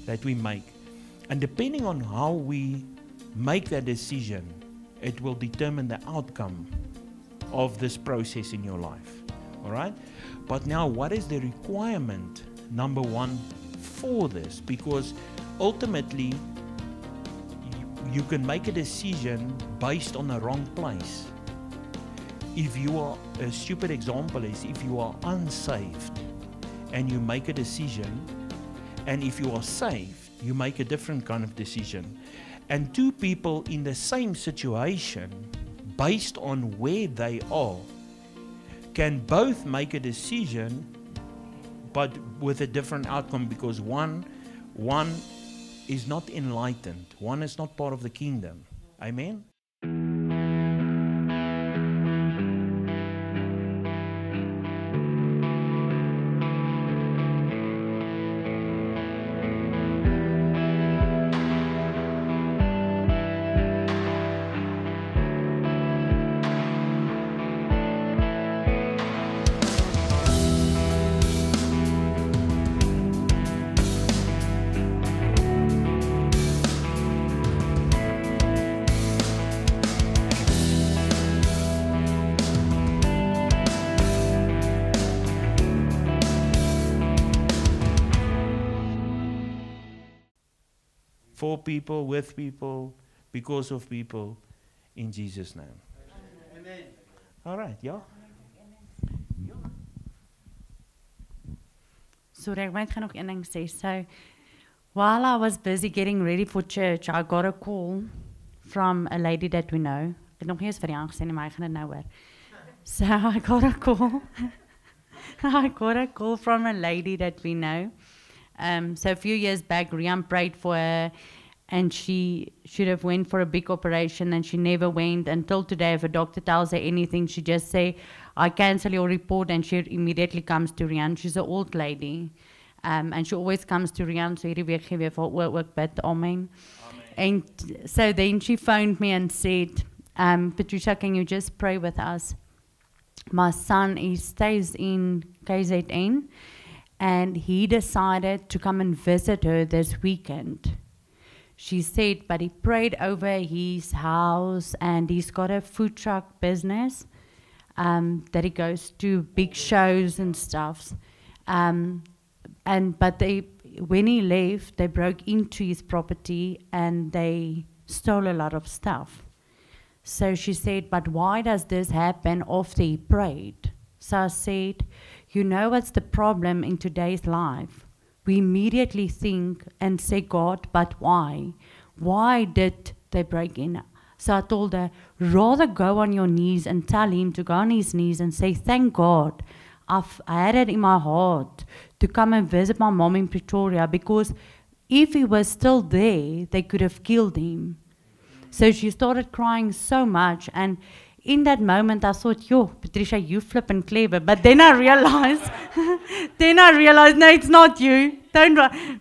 that we make. And depending on how we make that decision, it will determine the outcome of this process in your life. All right? But now, what is the requirement, number one, for this? Because ultimately, you can make a decision based on the wrong place. If you are, a stupid example is, if you are unsaved and you make a decision, and if you are saved, you make a different kind of decision. And two people in the same situation, based on where they are, can both make a decision, but with a different outcome, because one is not enlightened. One is not part of the kingdom. Amen? For people, with people, because of people, in Jesus' name. Amen. All right, yeah. Sorry, ek moet nog een ding sê. So, while I was busy getting ready for church, I got a call from a lady that we know. Ek het nog nie eens vir die aangesê nie, maar ek gaan dit nou hoor. So, I got a call. I got a call from a lady that we know. So a few years back, Rian prayed for her, and she should have went for a big operation, and she never went until today. If a doctor tells her anything, she just say, "I cancel your report," and she immediately comes to Rian. She's an old lady, and she always comes to Rian. So hierdie week gee weer vir haar ook bid. Amen. And so then she phoned me and said, "Patricia, can you just pray with us? My son, he stays in KZN. And he decided to come and visit her this weekend." She said, but he prayed over his house, and he's got a food truck business that he goes to big shows and stuff. But when he left, they broke into his property and they stole a lot of stuff. So she said, but why does this happen after he prayed? So I said, you know what's the problem in today's life? We immediately think and say, God, but why? Why did they break in? So I told her, rather go on your knees and tell him to go on his knees and say, thank God, I had it in my heart to come and visit my mom in Pretoria, because if he was still there, they could have killed him. So she started crying so much, and in that moment, I thought, yo, Patricia, you flippin' clever. But then I realized, no, it's not you.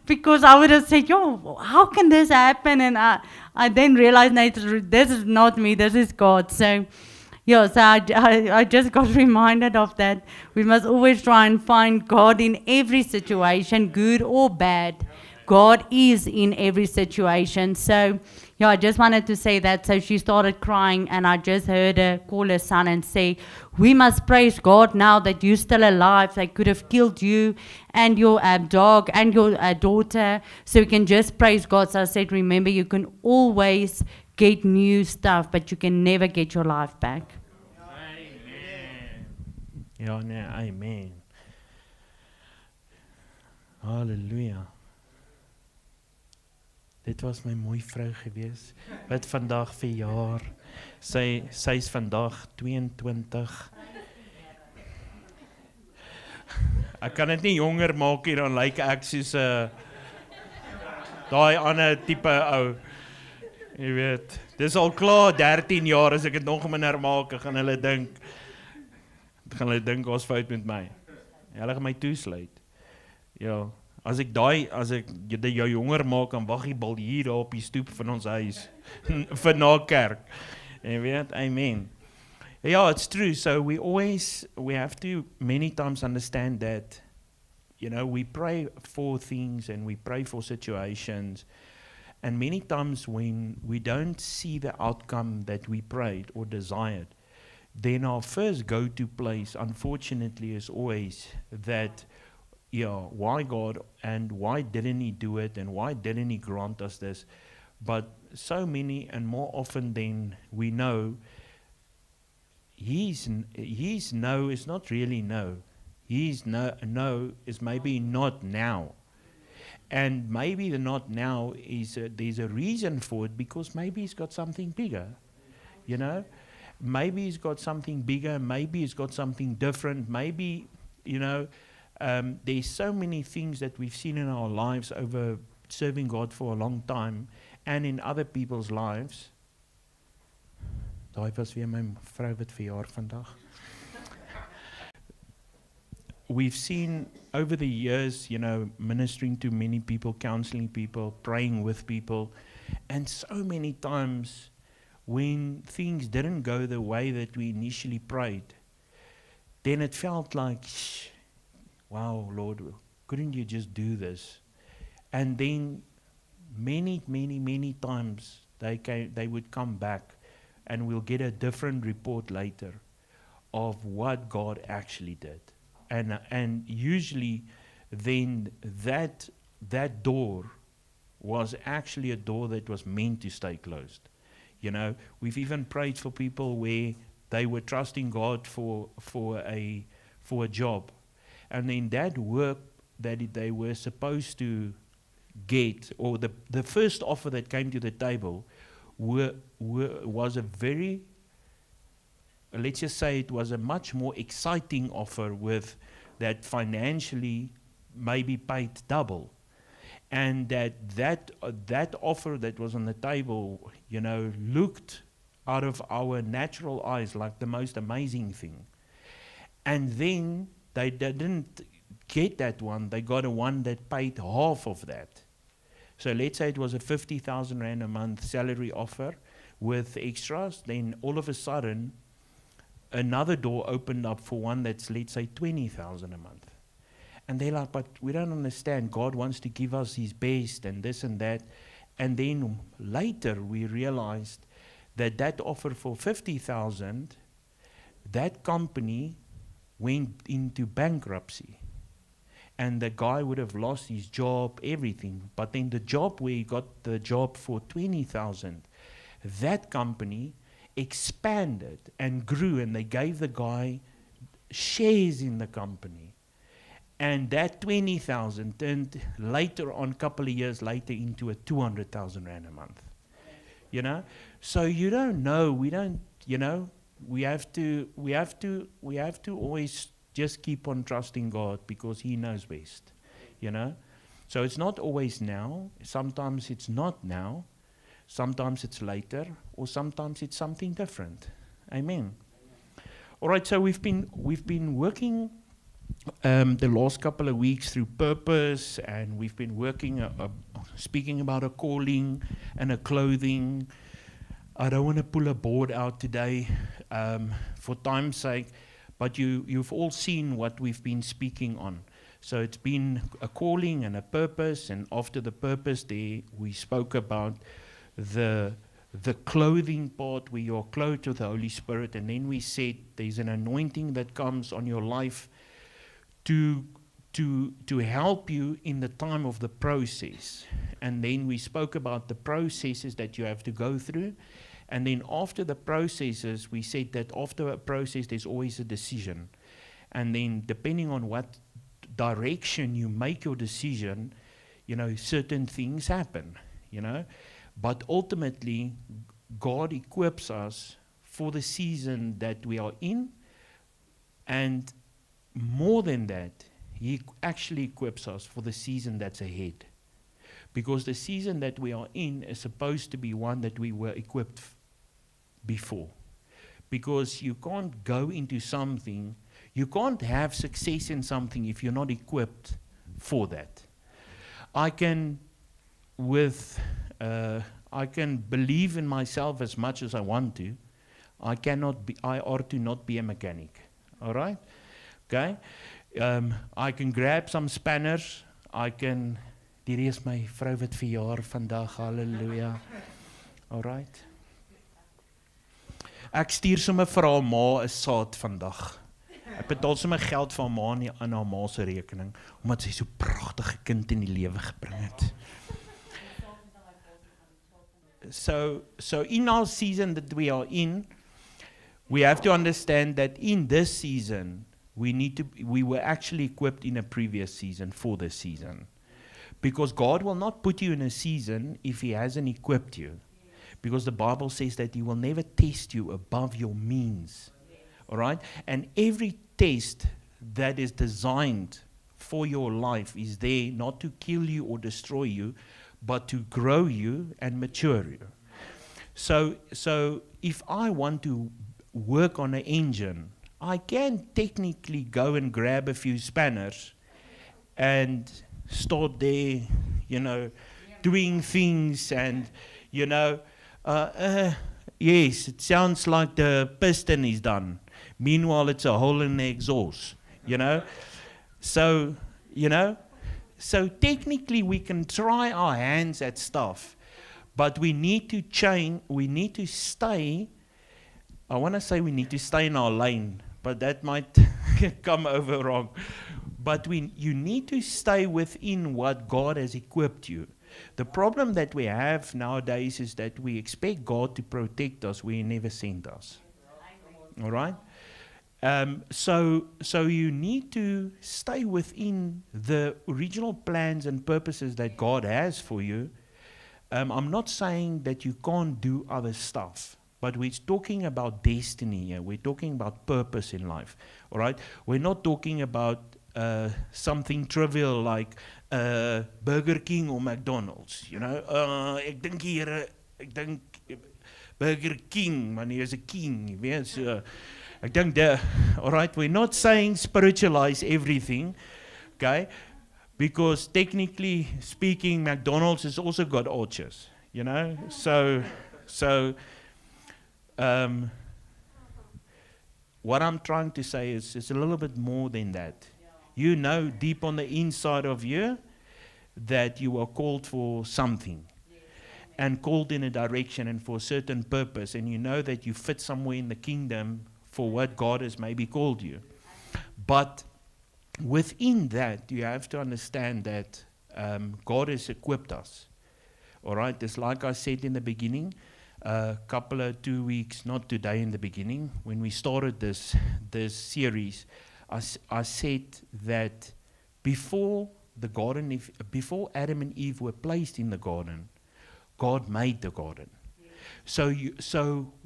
Because I would have said, yo, how can this happen? And I then realized, no, this is not me, this is God. So, yeah, so I just got reminded of that. We must always try and find God in every situation, good or bad. God is in every situation. So, yeah, I just wanted to say that. So she started crying, and I just heard her call her son and say, we must praise God now that you're still alive. They could have killed you and your dog and your daughter. So we can just praise God. So I said, remember, you can always get new stuff, but you can never get your life back. Amen. Ja, nee, amen. Halleluja. Dit was my mooi vrou gewees, wat vandag verjaar. Sy is vandag 22. Ek kan dit nie jonger maak hier, dan lyk ek soos daai ander tipe ou. Jy weet, dis al klaar 13 jaar, as ek dit nog minder maak, gaan hulle dink ons fout met my. Hulle gaan my toesluit. Ja. As ek jou jonger maak, dan wag die bal hier op die stoep van ons huis, vir na kerk. En weet, amen. Yeah, it's true. So we have to many times understand that, You know, we pray for things and we pray for situations. And many times when we don't see the outcome that we prayed or desired, then our first go-to place, unfortunately, is always that, why God, and why didn't He do it, and why didn't He grant us this? But so many and more often than we know, His no is not really no. His no is maybe not now. And maybe the not now is, there's a reason for it, because maybe He's got something bigger, you know? Maybe He's got something bigger, maybe He's got something different, maybe, there's so many things that we've seen in our lives over serving God for a long time, and in other people's lives. Daai was weer my vrou wat verjaar vandag. We've seen over the years, ministering to many people, counseling people, praying with people, and so many times when things didn't go the way that we initially prayed, then it felt like, wow, Lord, couldn't you just do this? And then many, many, many times they would come back, and we'll get a different report later of what God actually did. And usually then that door was actually a door that was meant to stay closed. We've even prayed for people where they were trusting God for a job, and then that work that they were supposed to get, or the first offer that came to the table, was a very, let's just say it was a much more exciting offer, with that financially maybe paid double. And that offer that was on the table, looked out of our natural eyes like the most amazing thing. And then they didn't get that one, they got a one that paid half of that. So let's say it was a 50,000 Rand a month salary offer with extras, then all of a sudden another door opened up for one that's, let's say, 20,000 a month. And they're like, but we don't understand. God wants to give us His best and this and that. And then later we realized that offer for 50,000, that company went into bankruptcy. And the guy would have lost his job, everything. But then the job where he got the job for 20,000, that company expanded and grew, and they gave the guy shares in the company. And that 20,000 turned later on, a couple of years later, into a 200,000 Rand a month. So you don't know, we don't, we have to always just keep on trusting God, because He knows best, So it's not always now. Sometimes it's not now. Sometimes it's later, or sometimes it's something different. Amen. All right. So we've been working the last couple of weeks through purpose, and we've been working, speaking about a calling and a clothing. I don't want to pull a board out today for time's sake. But you've all seen what we've been speaking on. So it's been a calling and a purpose, and after the purpose there, we spoke about the clothing part, where you're clothed with the Holy Spirit, and then we said there's an anointing that comes on your life to help you in the time of the process. And then we spoke about the processes that you have to go through. And then after the processes, we said that after a process, there's always a decision. And then depending on what direction you make your decision, certain things happen, But ultimately, God equips us for the season that we are in. And more than that, He actually equips us for the season that's ahead. Because the season that we are in is supposed to be one that we were equipped before. Because you can't go into something, you can't have success in something if you're not equipped for that. I can believe in myself as much as I want to. I ought to not be a mechanic. All right? Okay? I can grab some spanners. I can... Hierdie is my vrou wat verjaar vandag. Halleluja. Alright. Ek stuur sommer vir haar ma 'n saad vandag. Ek betaal sommer geld vir haar ma aan haar ma se rekening, omdat sy so pragtige kind in die lewe gebring het. So in our season that we are in, we have to understand that in this season, we were actually equipped in a previous season for this season. Because God will not put you in a season if He hasn't equipped you. Because the Bible says that He will never test you above your means. All right? And every test that is designed for your life is there not to kill you or destroy you, but to grow you and mature you. So if I want to work on an engine, I can technically go and grab a few spanners and start there, doing things and, yes, it sounds like the piston is done. Meanwhile, it's a hole in the exhaust, So technically we can try our hands at stuff, but we need to stay, I want to say we need to stay in our lane, but that might come over wrong. But you need to stay within what God has equipped you. The problem that we have nowadays is that we expect God to protect us where He never sent us. All right? So you need to stay within the original plans and purposes that God has for you. I'm not saying that you can't do other stuff, but we're talking about destiny here. We're talking about purpose in life. All right? We're not talking about something trivial like Burger King or McDonald's, ek dink Burger King, wanneer is 'n king, jy weet, so ek dink all right, we're not saying spiritualize everything, okay? Because technically speaking, McDonald's has also got orchards, So what I'm trying to say is it's a little bit more than that. You know deep on the inside of you that you are called for something and called in a direction and for a certain purpose, and you know that you fit somewhere in the kingdom for what God has maybe called you. But within that, you have to understand that God has equipped us. All right, it's like I said in the beginning, a couple of 2 weeks, not today in the beginning, when we started this series, I said that before the garden, before Adam and Eve were placed in the garden, God made the garden. So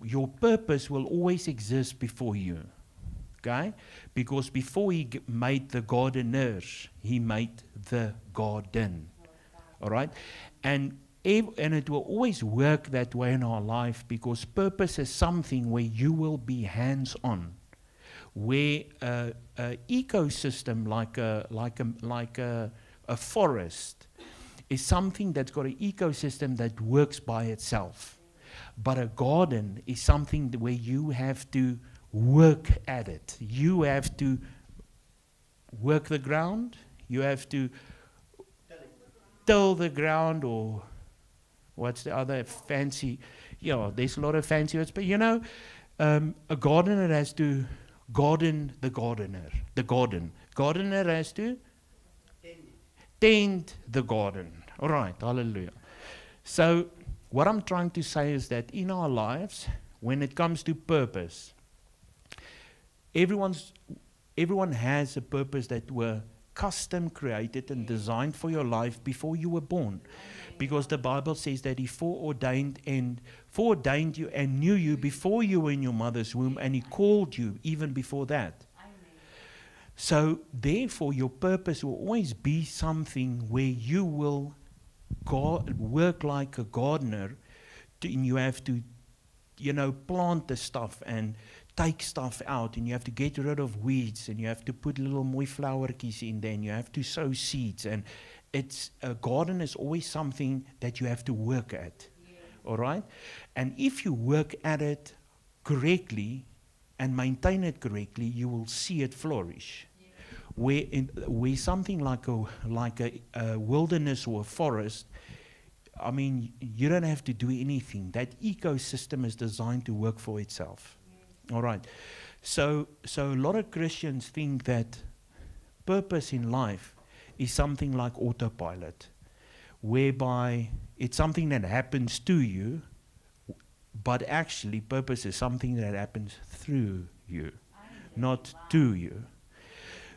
your purpose will always exist before you, okay? Because before He made the gardeners, He made the garden. All right, and it will always work that way in our life, because purpose is something where you will be hands-on. Where an ecosystem like a forest is something that's got an ecosystem that works by itself. But a garden is something where you have to work at it. You have to work the ground. You have to till the ground, or what's the other fancy? There's a lot of fancy words, but a gardener has to garden the gardener. The gardener has to tend the garden. All right, hallelujah. So what I'm trying to say is that in our lives, when it comes to purpose, everyone has a purpose that were custom created and designed for your life before you were born. Because the Bible says that He foreordained you and knew you before you were in your mother's womb, and He called you even before that. Amen. So therefore your purpose will always be something where you will work like a gardener, and you have to plant the stuff and take stuff out, and you have to get rid of weeds, and you have to put little mooi flowertjies in there, and you have to sow seeds, and a garden is always something that you have to work at. All right? And if you work at it correctly and maintain it correctly, you will see it flourish. where something like a wilderness or a forest, I mean, you don't have to do anything. That ecosystem is designed to work for itself. All right. So a lot of Christians think that purpose in life is something like autopilot, whereby it's something that happens to you, but actually purpose is something that happens through you, not to you.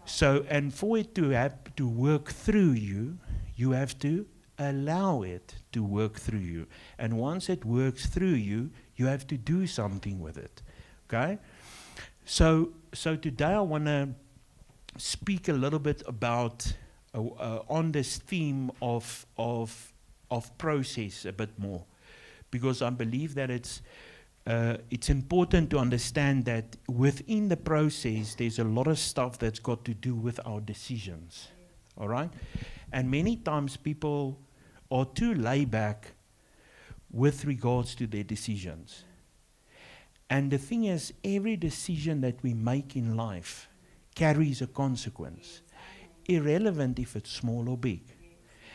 So, and for it to have to work through you, you have to allow it to work through you. And once it works through you, you have to do something with it. Okay? So today I want to speak a little bit about on this theme of process a bit more, because I believe that it's important to understand that within the process there's a lot of stuff that's got to do with our decisions. All right? And many times people are too laid back with regards to their decisions. And the thing is, every decision that we make in life carries a consequence, irrelevant if it's small or big.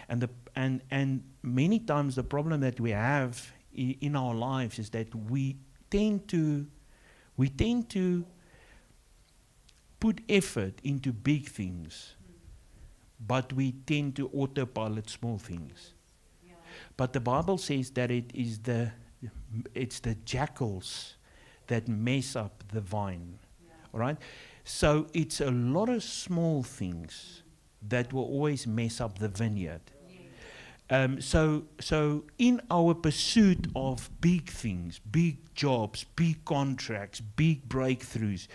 And many times the problem that we have in our lives is that we tend to put effort into big things, but we tend to autopilot small things. But the Bible says that it's the jackals that mess up the vine. All right? So it's a lot of small things that will always mess up the vineyard. So in our pursuit of big things, big jobs, big contracts, big breakthroughs,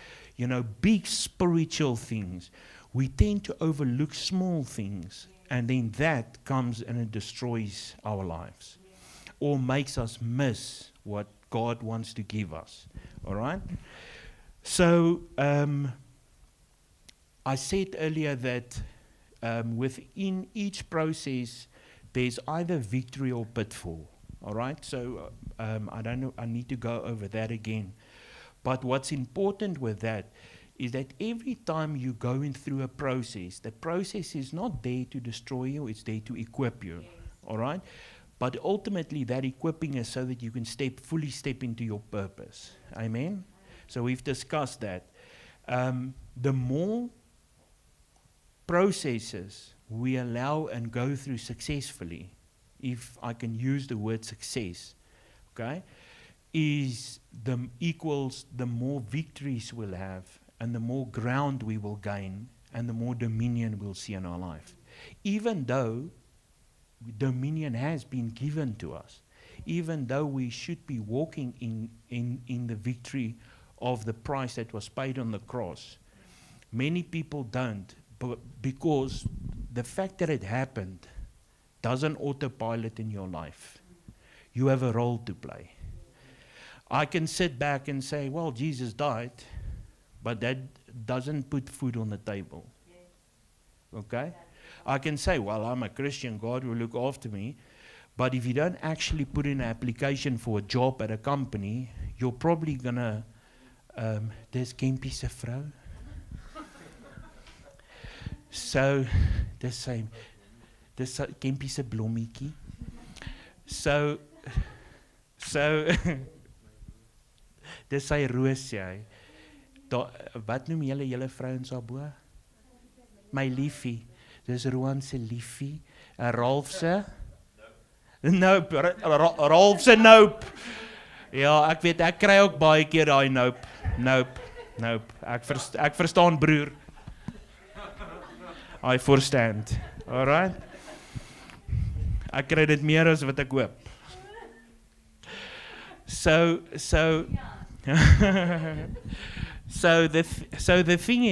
big spiritual things, we tend to overlook small things, and then that comes and it destroys our lives, or makes us miss what God wants to give us. All right? So I said earlier that within each process, there's either victory or pitfall. All right? So I don't know, I need to go over that again. But what's important with that is that every time you're going through a process, the process is not there to destroy you, it's there to equip you. All right? But ultimately, that equipping is so that you can fully step into your purpose. Amen? So we've discussed that. The more processes we allow and go through successfully, if I can use the word success, okay, equals the more victories we'll have, and the more ground we will gain, and the more dominion we'll see in our life. Even though dominion has been given to us, even though we should be walking in the victory of the price that was paid on the cross, many people don't, because the fact that it happened doesn't autopilot in your life. You have a role to play. I can sit back and say, well, Jesus died, but that doesn't put food on the table. Okay? I can say, well, I'm a Christian, God will look after me. But if you don't actually put in an application for a job at a company, you're probably going to, dis Kempie se vrou. So, dis Kempie se blommetjie. So, dis sy roos, jy. Wat noem julle vrouens daarbo? My liefie. Dis Roan se liefie. Ralf se? Nope. Ralf se nope. Ja, ek weet, ek kry ook baie keer daai nope. Nope. Ek verstaan, broer. I understand. Alright? Ek kry dit meer as wat ek hoop. So the thing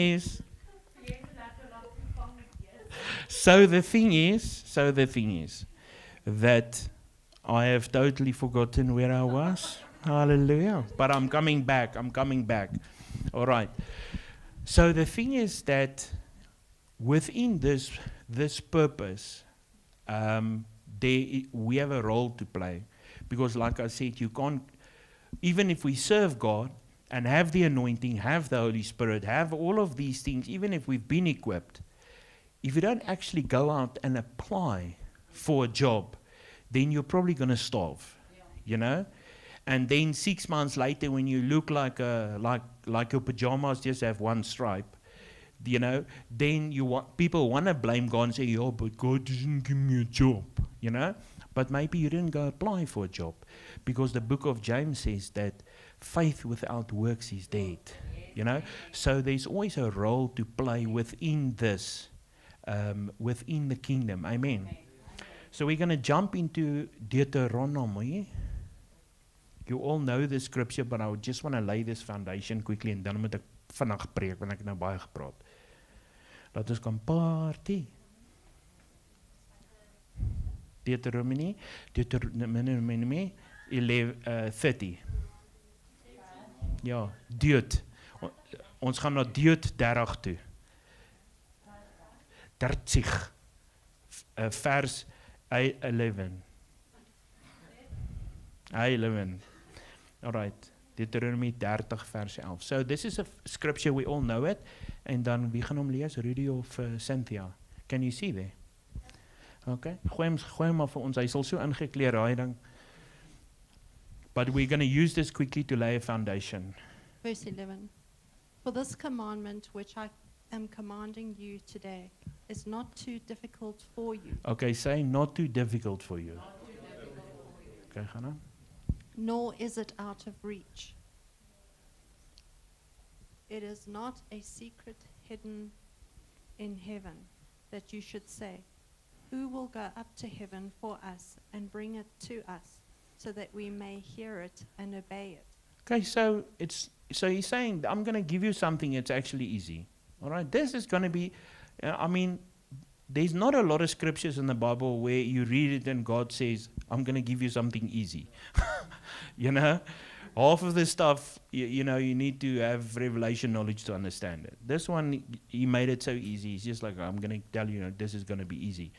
is, that I have totally forgotten where I was. Hallelujah. But I'm coming back. All right. So the thing is that within this purpose, we have a role to play. Because like I said, you can't, even if we serve God and have the anointing, have the Holy Spirit, have all of these things, even if we've been equipped, if you don't actually go out and apply for a job, then you're probably going to starve, you know? And then 6 months later, when you look like your pajamas just have one stripe, you know, then people want to blame God and say, oh, but God didn't give me a job, you know? But maybe you didn't go apply for a job, because the book of James says that faith without works is dead, you know? So there's always a role to play within this, within the kingdom. Amen. So we're going to jump into Deuteronomy. You all know the scripture, but I just want to lay this foundation quickly, en dan moet ek vandag preek, want ek nou baie gepraat. Laat ons kan party. Deuteronomy 30. Ja, Deut. Ons gaan na Deut 30 toe. 30. Vers 11. 11. All right. Deuteronomy 30 vers 11. So this is a scripture, we all know it. En dan wie gaan hom lees? Rudy of Cynthia? Can you see there? Okay. Gooi hom maar vir ons. Hy sal so ingekleer raai ding. But we're going to use this quickly to lay a foundation. Verse 11. For this commandment which I am commanding you today is not too difficult for you. Okay, say not too difficult for you. Okay, gaan aan. Nor is it out of reach. It is not a secret hidden in heaven that you should say, who will go up to heaven for us and bring it to us so that we may hear it and obey it. Okay, so he's saying, I'm going to give you something that's actually easy. All right, this is going to be, I mean, there's not a lot of scriptures in the Bible where you read it and God says, I'm going to give you something easy. You know, half of the stuff, you know, you need to have revelation knowledge to understand it. This one, he made it so easy. He's just like, I'm going to tell you, this is going to be easy.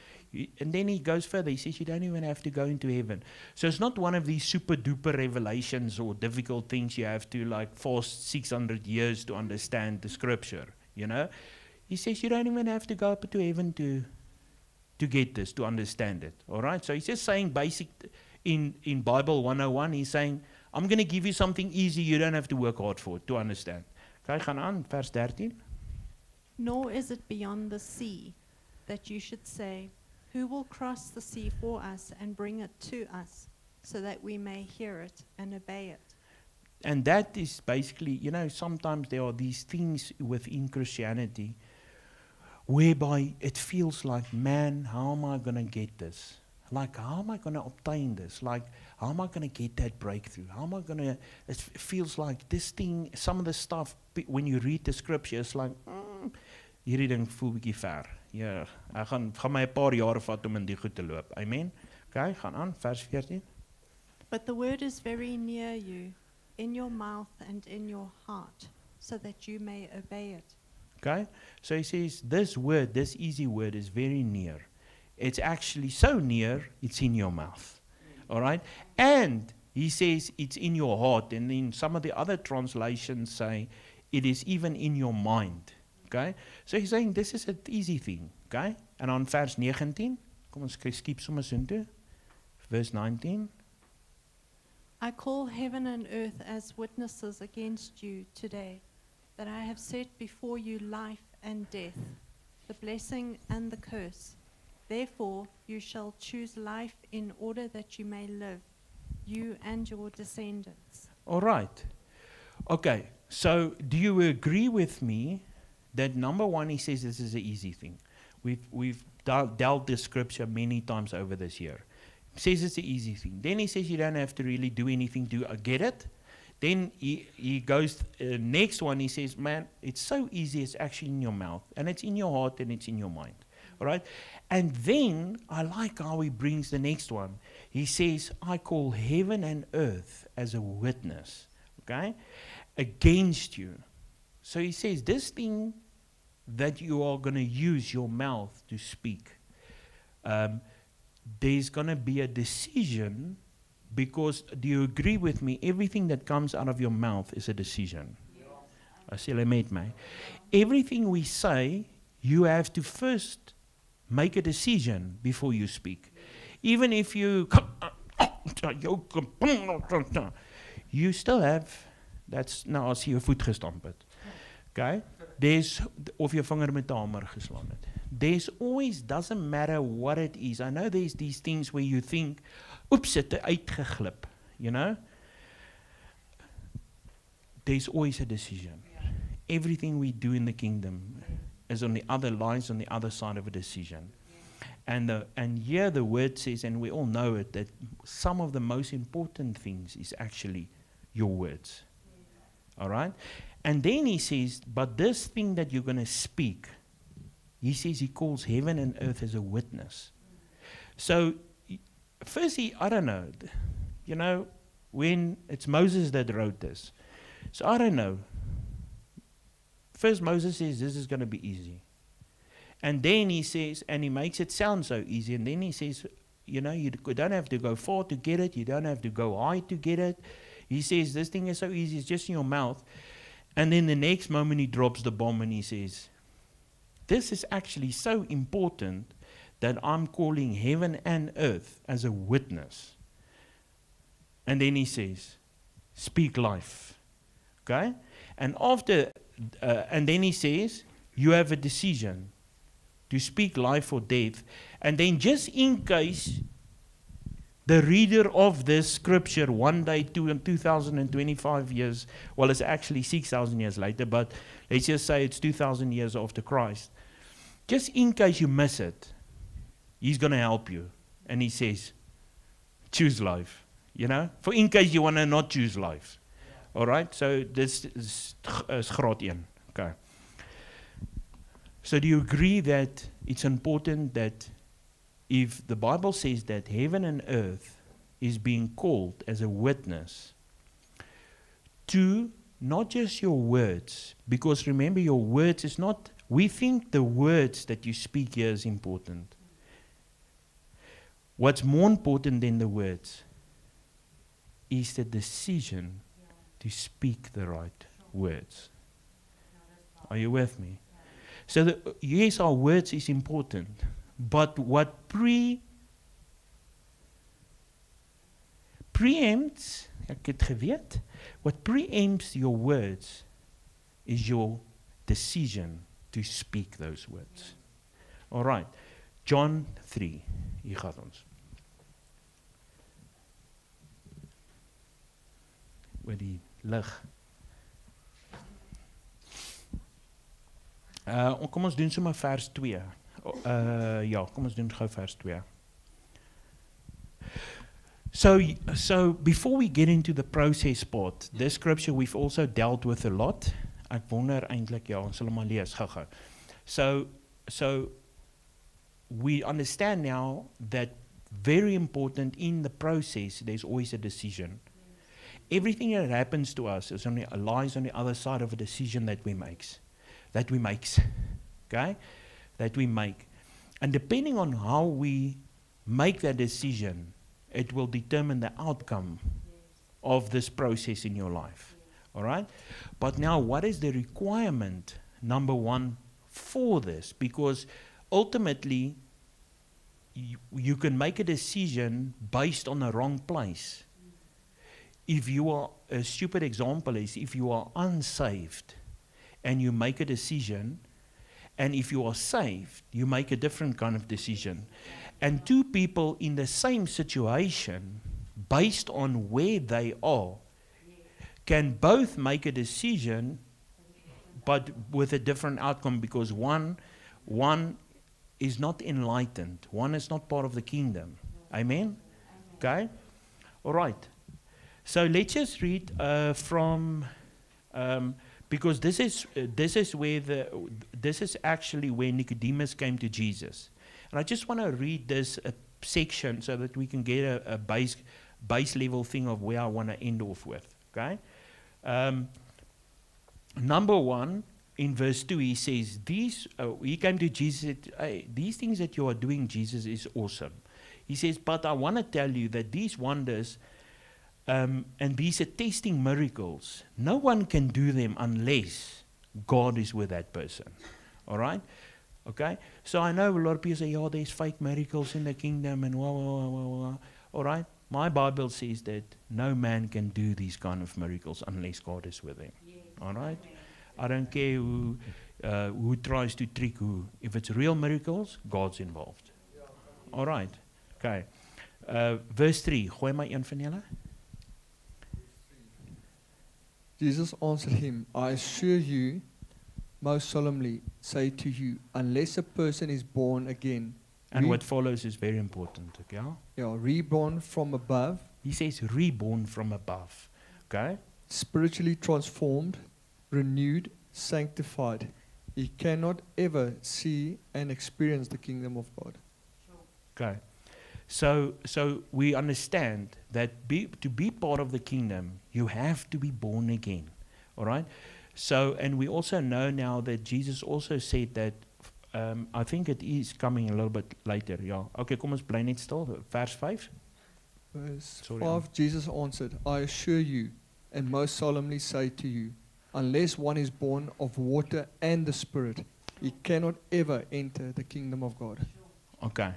And then he goes further. He says, you don't even have to go into heaven. So it's not one of these super duper revelations or difficult things you have to like fast 600 years to understand the scripture, you know. He says you don't even have to go up to heaven to get this, to understand it. All right? So he's just saying basic, in Bible 101, he's saying, I'm going to give you something easy you don't have to work hard for to understand. Okay, gaan aan, vers 13. Nor is it beyond the sea that you should say, who will cross the sea for us and bring it to us so that we may hear it and obey it. And that is basically, you know, sometimes there are these things within Christianity whereby it feels like, man, how am I going to get this? Like, how am I going to obtain this? Like, how am I going to get that breakthrough? How am I going to, it feels like this thing, some of the stuff, when you read the scripture, it's like, hierdie ding voel bietjie ver. Ja, ek gaan my 'n paar jare vat om in die goed te loop. Amen. Okay, gaan aan, vers 14. But the word is very near you, in your mouth and in your heart, so that you may obey it. Okay, so he says this word, this easy word is very near. It's actually so near, it's in your mouth. All right? And he says it's in your heart. And then some of the other translations say it is even in your mind. Okay? So he's saying this is an easy thing. Okay? And on vers 19, kom ons skiep sommer soontoe. Verse 19. I call heaven and earth as witnesses against you today, that I have set before you life and death, the blessing and the curse. Therefore you shall choose life in order that you may live, you and your descendants. All right. Okay, so do you agree with me that number one, he says this is an easy thing. We've dealt this scripture many times over this year. He says it's an easy thing. Then he says you don't have to really do anything to get it. Then he goes, next one, he says, man, it's so easy, it's actually in your mouth, and it's in your heart, and it's in your mind. All right? And then, I like how he brings the next one. He says, I call heaven and earth as a witness, okay, against you. So he says, this thing that you are going to use your mouth to speak, there's going to be a decision Because do you agree with me? Everything that comes out of your mouth is a decision. As julle met my. Everything we say, you have to first make a decision before you speak. Even if you still have, that's nou as jy jou voet gestamp het. Okay? There's, of jou vinger met 'n hamer geslaan het. There's always, doesn't matter what it is. I know there's these things where you think, oops, het uitgeglip, you know? There's always a decision. Everything we do in the kingdom is on the other lies on the other side of a decision. And here the word says, and we all know it, that some of the most important things is actually your words. All right? And then he says, but this thing that you're going to speak, he says he calls heaven and earth as a witness. So, firstly, I don't know, you know, when it's Moses that wrote this. So I don't know. First Moses says this is going to be easy. And then he says, and he makes it sound so easy, and then he says, you know, you don't have to go far to get it, you don't have to go high to get it. He says, this thing is so easy, it's just in your mouth. And then the next moment he drops the bomb and he says, this is actually so important that I'm calling heaven and earth as a witness. And then he says, speak life. Okay? And after, and then he says, you have a decision to speak life or death. And then just in case the reader of this scripture one day, 2025 years, well, it's actually 6,000 years later, but let's just say it's 2,000 years after Christ. Just in case you miss it, he's going to help you. And he says, choose life, you know, for in case you want to not choose life. All right, so this is graad 1. Okay. So do you agree that it's important that if the Bible says that heaven and earth is being called as a witness to not just your words, because remember your words is not, we think the words that you speak here is important. What's more important than the words is the decision to speak the right words. Are you with me? So yes, our words is important, but what preempts, ek het geweet, what preempts your words is your decision to speak those words. All right, John 3, hier gaat ons. Oor die lig. Kom ons doen sommer vers 2. Ja, kom ons doen gou vers 2. So before we get into the process part, this scripture we've also dealt with a lot. Ek wonder eintlik, ja, ons sal hom maar lees gou-gou. So we understand now that very important in the process, there's always a decision. Everything that happens to us is only lies on the other side of a decision that we make. Okay? That we make. And depending on how we make that decision, it will determine the outcome of this process in your life. All right? But now, what is the requirement, number one, for this? Because ultimately, you can make a decision based on a wrong place. If you are, a stupid example is, if you are unsaved and you make a decision, and if you are saved, you make a different kind of decision. And two people in the same situation, based on where they are, can both make a decision, but with a different outcome, because one is not enlightened. One is not part of the kingdom. Amen? Okay? All right. So let's just read from, because this is actually where Nicodemus came to Jesus. And I just want to read this section so that we can get a base level thing of where I want to end off with. Okay? Number 1, in verse 2, he says, he came to Jesus and said, hey, these things that you are doing, Jesus, is awesome. He says, but I want to tell you that these wonders And these are testing miracles. No one can do them unless God is with that person. All right? Okay? So I know a lot of people say, oh, there's fake miracles in the kingdom and wah, wah, wah, wah, wah. All right? My Bible says that no man can do these kind of miracles unless God is with him. Yes. All right? I don't care who tries to trick who. If it's real miracles, God's involved. All right? Okay. Verse 3. Gooi my een van julle. Jesus answered him, I assure you, most solemnly say to you, unless a person is born again, And what follows is very important. Okay? reborn from above, He says reborn from above. Okay? spiritually transformed, renewed, sanctified, he cannot ever see and experience the kingdom of God. Okay. So we understand that to be part of the kingdom, you have to be born again. All right? So, and we also know now that Jesus also said that, I think it is coming a little bit later. Yeah. Okay, kom ons bly net stil. Vers 5. Verse Sorry, 5, Jesus answered, I assure you, and most solemnly say to you, unless one is born of water and the Spirit, he cannot ever enter the kingdom of God. Okay.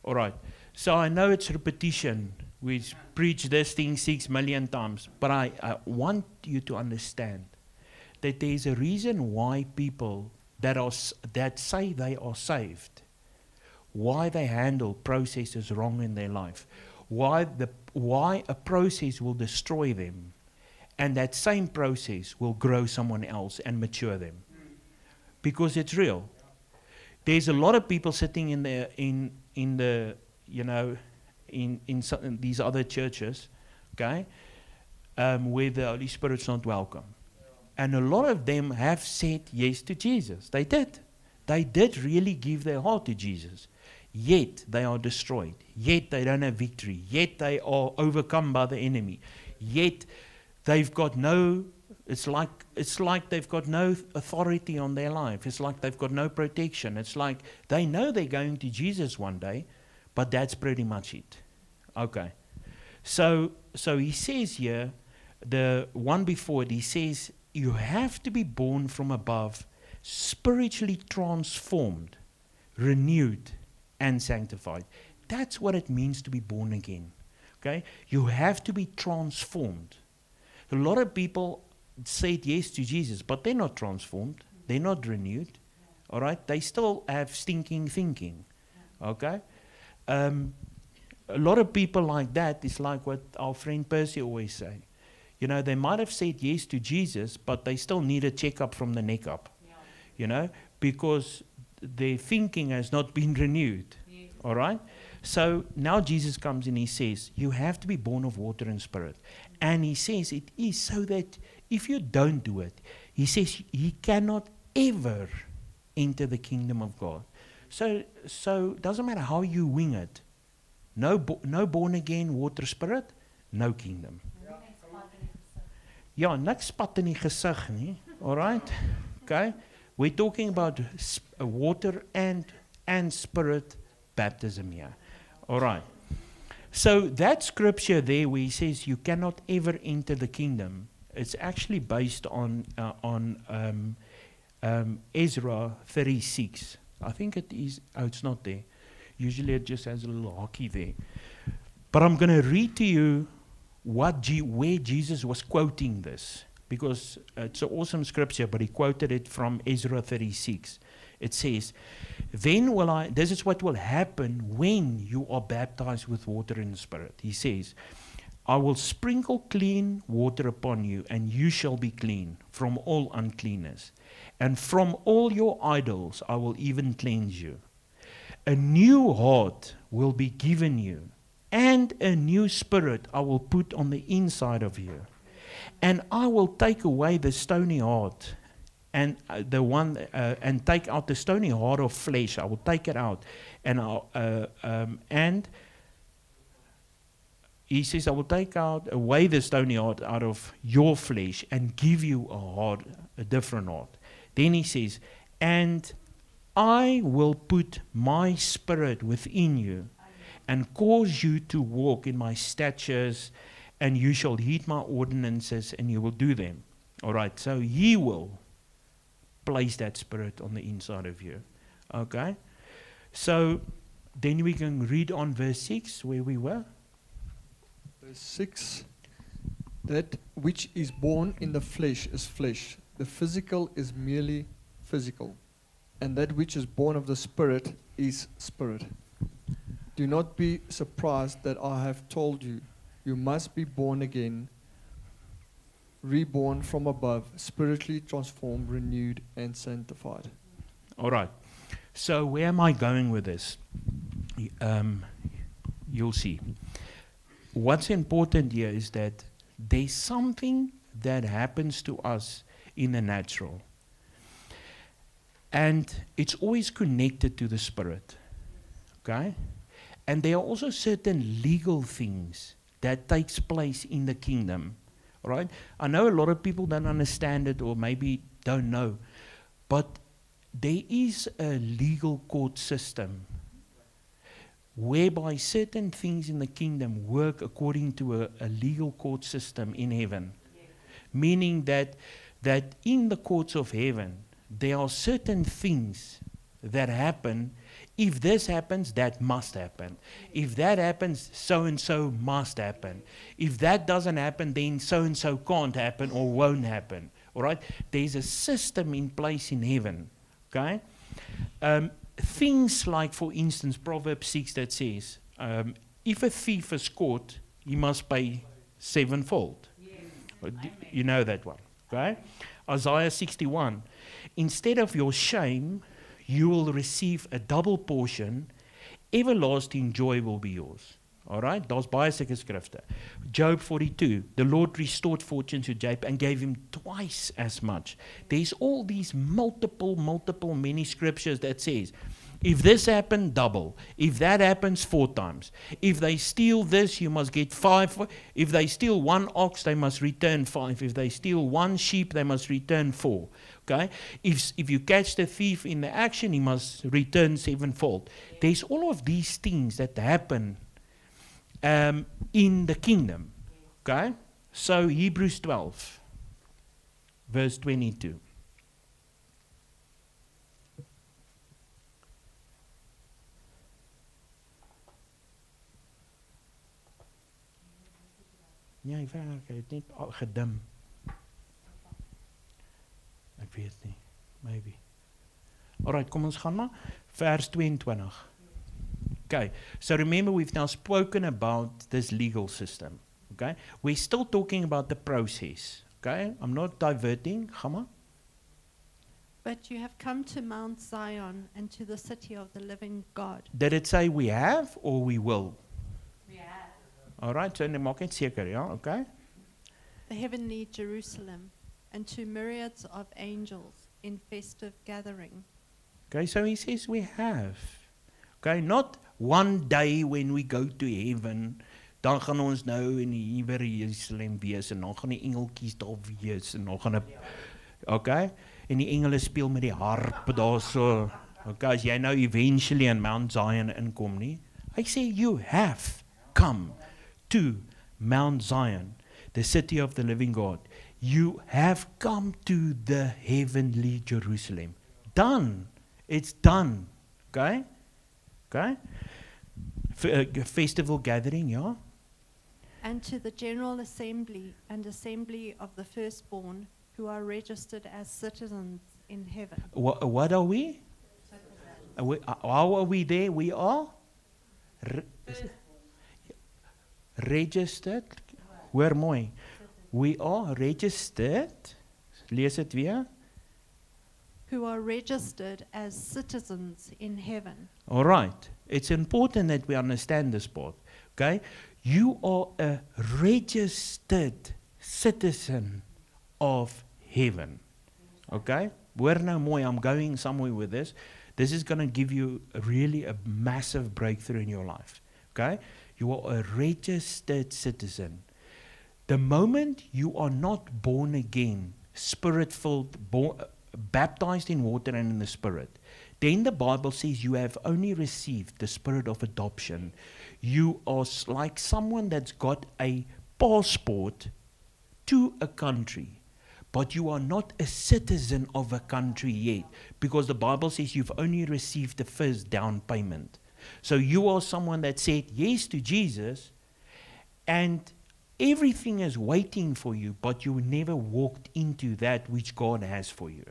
All right. So I know it's repetition. We preach this thing 6 million times. But I want you to understand that there's a reason why people that say they are saved, why they handle processes wrong in their life, why a process will destroy them, and that same process will grow someone else and mature them. Because it's real. There's a lot of people sitting in these other churches, okay, where the Holy Spirit's not welcome. And a lot of them have said yes to Jesus. They did. They did really give their heart to Jesus. Yet they are destroyed. Yet they don't have victory. Yet they are overcome by the enemy. Yet they've got no, it's like they've got no authority on their life. It's like they've got no protection. It's like they know they're going to Jesus one day, but that's pretty much it. Okay. So he says here, the one before it, he says, you have to be born from above, spiritually transformed, renewed, and sanctified. That's what it means to be born again. Okay? You have to be transformed. A lot of people said yes to Jesus, but they're not transformed. They're not renewed. All right? They still have stinking thinking. Okay? A lot of people like that is like what our friend Percy always say. You know, they might have said yes to Jesus, but they still need a checkup from the neck up. Yeah. You know, because their thinking has not been renewed. Yes. All right? So now Jesus comes and he says, you have to be born of water and spirit. And he says it is so that if you don't do it, he says he cannot ever enter the kingdom of God. So it doesn't matter how you wing it. No born again water spirit, no kingdom. Ja, niks spat in die gesig nie. All right? Okay? We're talking about water and spirit baptism here. All right. So that scripture there where he says you cannot ever enter the kingdom, it's actually based on Ezra 36. I think it is. Oh, it's not there. Usually it just has a little hockey there. But I'm going to read to you where Jesus was quoting this, because it's an awesome scripture, but he quoted it from Ezra 36. It says, then this is what will happen when you are baptized with water and the Spirit. He says, I will sprinkle clean water upon you, and you shall be clean from all uncleanness. And from all your idols I will even cleanse you. A new heart will be given you, and a new spirit I will put on the inside of you. And I will take away the stony heart, and and take out the stony heart of flesh. I will take it out, and he says, I will take away the stony heart out of your flesh and give you a different heart. Then he says, and I will put my spirit within you and cause you to walk in my statutes and you shall heed my ordinances, and you will do them. All right, so He will place that Spirit on the inside of you. Okay? So then we can read on verse 6 where we were. Verse 6. That which is born in the flesh is flesh. The physical is merely physical. And that which is born of the Spirit is spirit. Do not be surprised that I have told you, you must be born again, reborn from above, spiritually transformed, renewed, and sanctified. All right. So where am I going with this? You'll see. What's important here is that there's something that happens to us in the natural. And it's always connected to the Spirit. Okay? And there are also certain legal things that takes place in the kingdom. All right? I know a lot of people don't understand it or maybe don't know. But there is a legal court system whereby certain things in the kingdom work according to a legal court system in heaven. Meaning that in the courts of heaven, there are certain things that happen. If this happens, that must happen. If that happens, so-and-so must happen. If that doesn't happen, then so-and-so can't happen or won't happen. All right? There's a system in place in heaven. Okay? Things like, for instance, Proverbs 6 that says, if a thief is caught, he must pay sevenfold. You know that one. Okay? Isaiah 61. Instead of your shame, you will receive a double portion. Everlasting joy will be yours. All right? Daar's baie sulke skrifte. Job 42. The Lord restored fortune to Job and gave him twice as much. There's all these multiple, many scriptures that says, if this happened, double. If that happens, 4 times. If they steal this, you must get 5. If they steal 1 ox, they must return 5. If they steal 1 sheep, they must return 4. Okay? If you catch the thief in the action, he must return 7-fold. There's all of these things that happen in the kingdom. Okay? So Hebrews 12, verse 22. Ja, ek het net gedim. Ek weet nie, maybe. Alright, kom ons gaan maar. Vers 22. Okay, so remember we've now spoken about this legal system. Okay, we're still talking about the process. Okay, I'm not diverting. Gaan maar. But you have come to Mount Zion and to the city of the living God. Did it say we have or we will? We have. Alright, so net maak net seker, ja, okay? The heavenly Jerusalem, and to myriads of angels in festive gathering. Okay, so he says we have. Okay, not one day when we go to heaven, dan gaan ons nou in die Nuwe Jerusalem wees en dan gaan die engeltjies daar wees en dan gaan okay, en die engele speel met die harp daar so. Okay, as jy nou eventually in Mount Zion inkom nie. Hy sê you have come to Mount Zion, the city of the living God. You have come to the heavenly Jerusalem. Done. It's done. Okay? Okay? Festival gathering, yeah? And to the general assembly and assembly of the firstborn who are registered as citizens in heaven. What are we? How are we there? We are registered. Hoor mooi. We are registered. Lees dit weer. Who are registered as citizens in heaven. All right. It's important that we understand this part. Okay? You are a registered citizen of heaven. Okay? Hoor nou mooi, I'm going somewhere with this. This is going to give you really a massive breakthrough in your life. Okay? You are a registered citizen. The moment you are not born again, spirit-filled, baptized in water and in the Spirit, then the Bible says you have only received the spirit of adoption. You are like someone that's got a passport to a country, but you are not a citizen of a country yet, because the Bible says you've only received the first down payment. So you are someone that said yes to Jesus, and everything is waiting for you, but you never walked into that which God has for you.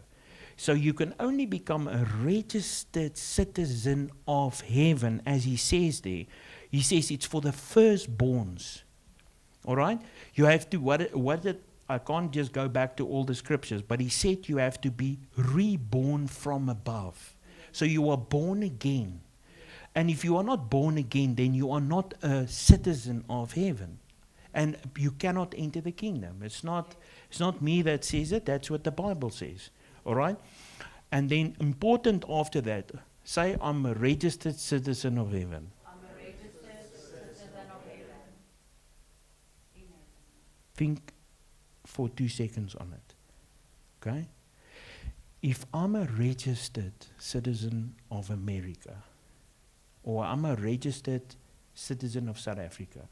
So you can only become a registered citizen of heaven, as he says there. He says it's for the firstborns. All right? You have to, I can't just go back to all the scriptures, but he said you have to be reborn from above. So you are born again. And if you are not born again, then you are not a citizen of heaven. And you cannot enter the kingdom. It's not me that says it, that's what the Bible says. All right? And then important after that, say, I'm a registered citizen of heaven. I'm a registered citizen of heaven. Think for 2 seconds on it. Okay? If I'm a registered citizen of America, or I'm a registered citizen of South Africa,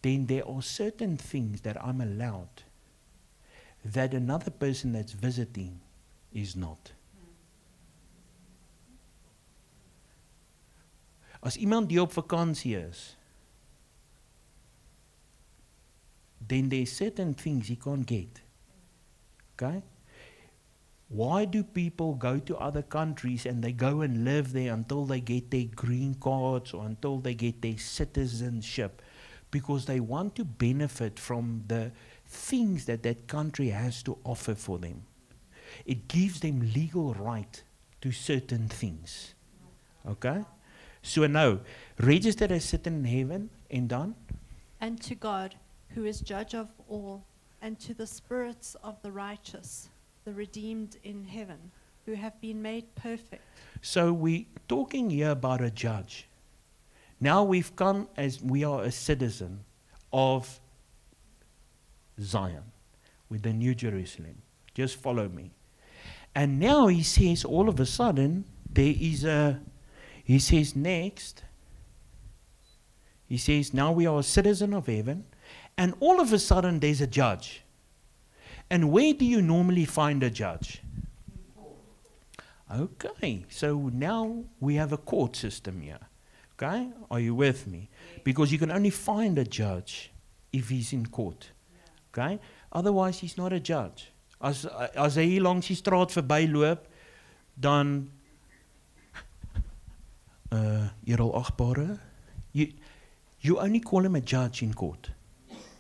then there are certain things that I'm allowed that another person that's visiting is not. As iemand die op vakansie is, then there's certain things he can't get. Okay? Why do people go to other countries and they go and live there until they get their green cards or until they get their citizenship? Because they want to benefit from the things that that country has to offer for them. It gives them legal right to certain things. Okay? So now, registered as sitting in heaven, and done. And to God, who is judge of all, and to the spirits of the righteous, the redeemed in heaven, who have been made perfect. So we're talking here about a judge. Now we've come as we are a citizen of Zion, with the New Jerusalem. Just follow me. And now he says, all of a sudden, there is he says next, he says, now we are a citizen of heaven, and all of a sudden there's a judge. And where do you normally find a judge? Okay, so now we have a court system here. Okay, are you with me? Because you can only find a judge if he's in court. Okay, otherwise he's not a judge. As hy hier langs die straat verbyloop, dan edelagbare, you only call him a judge in court.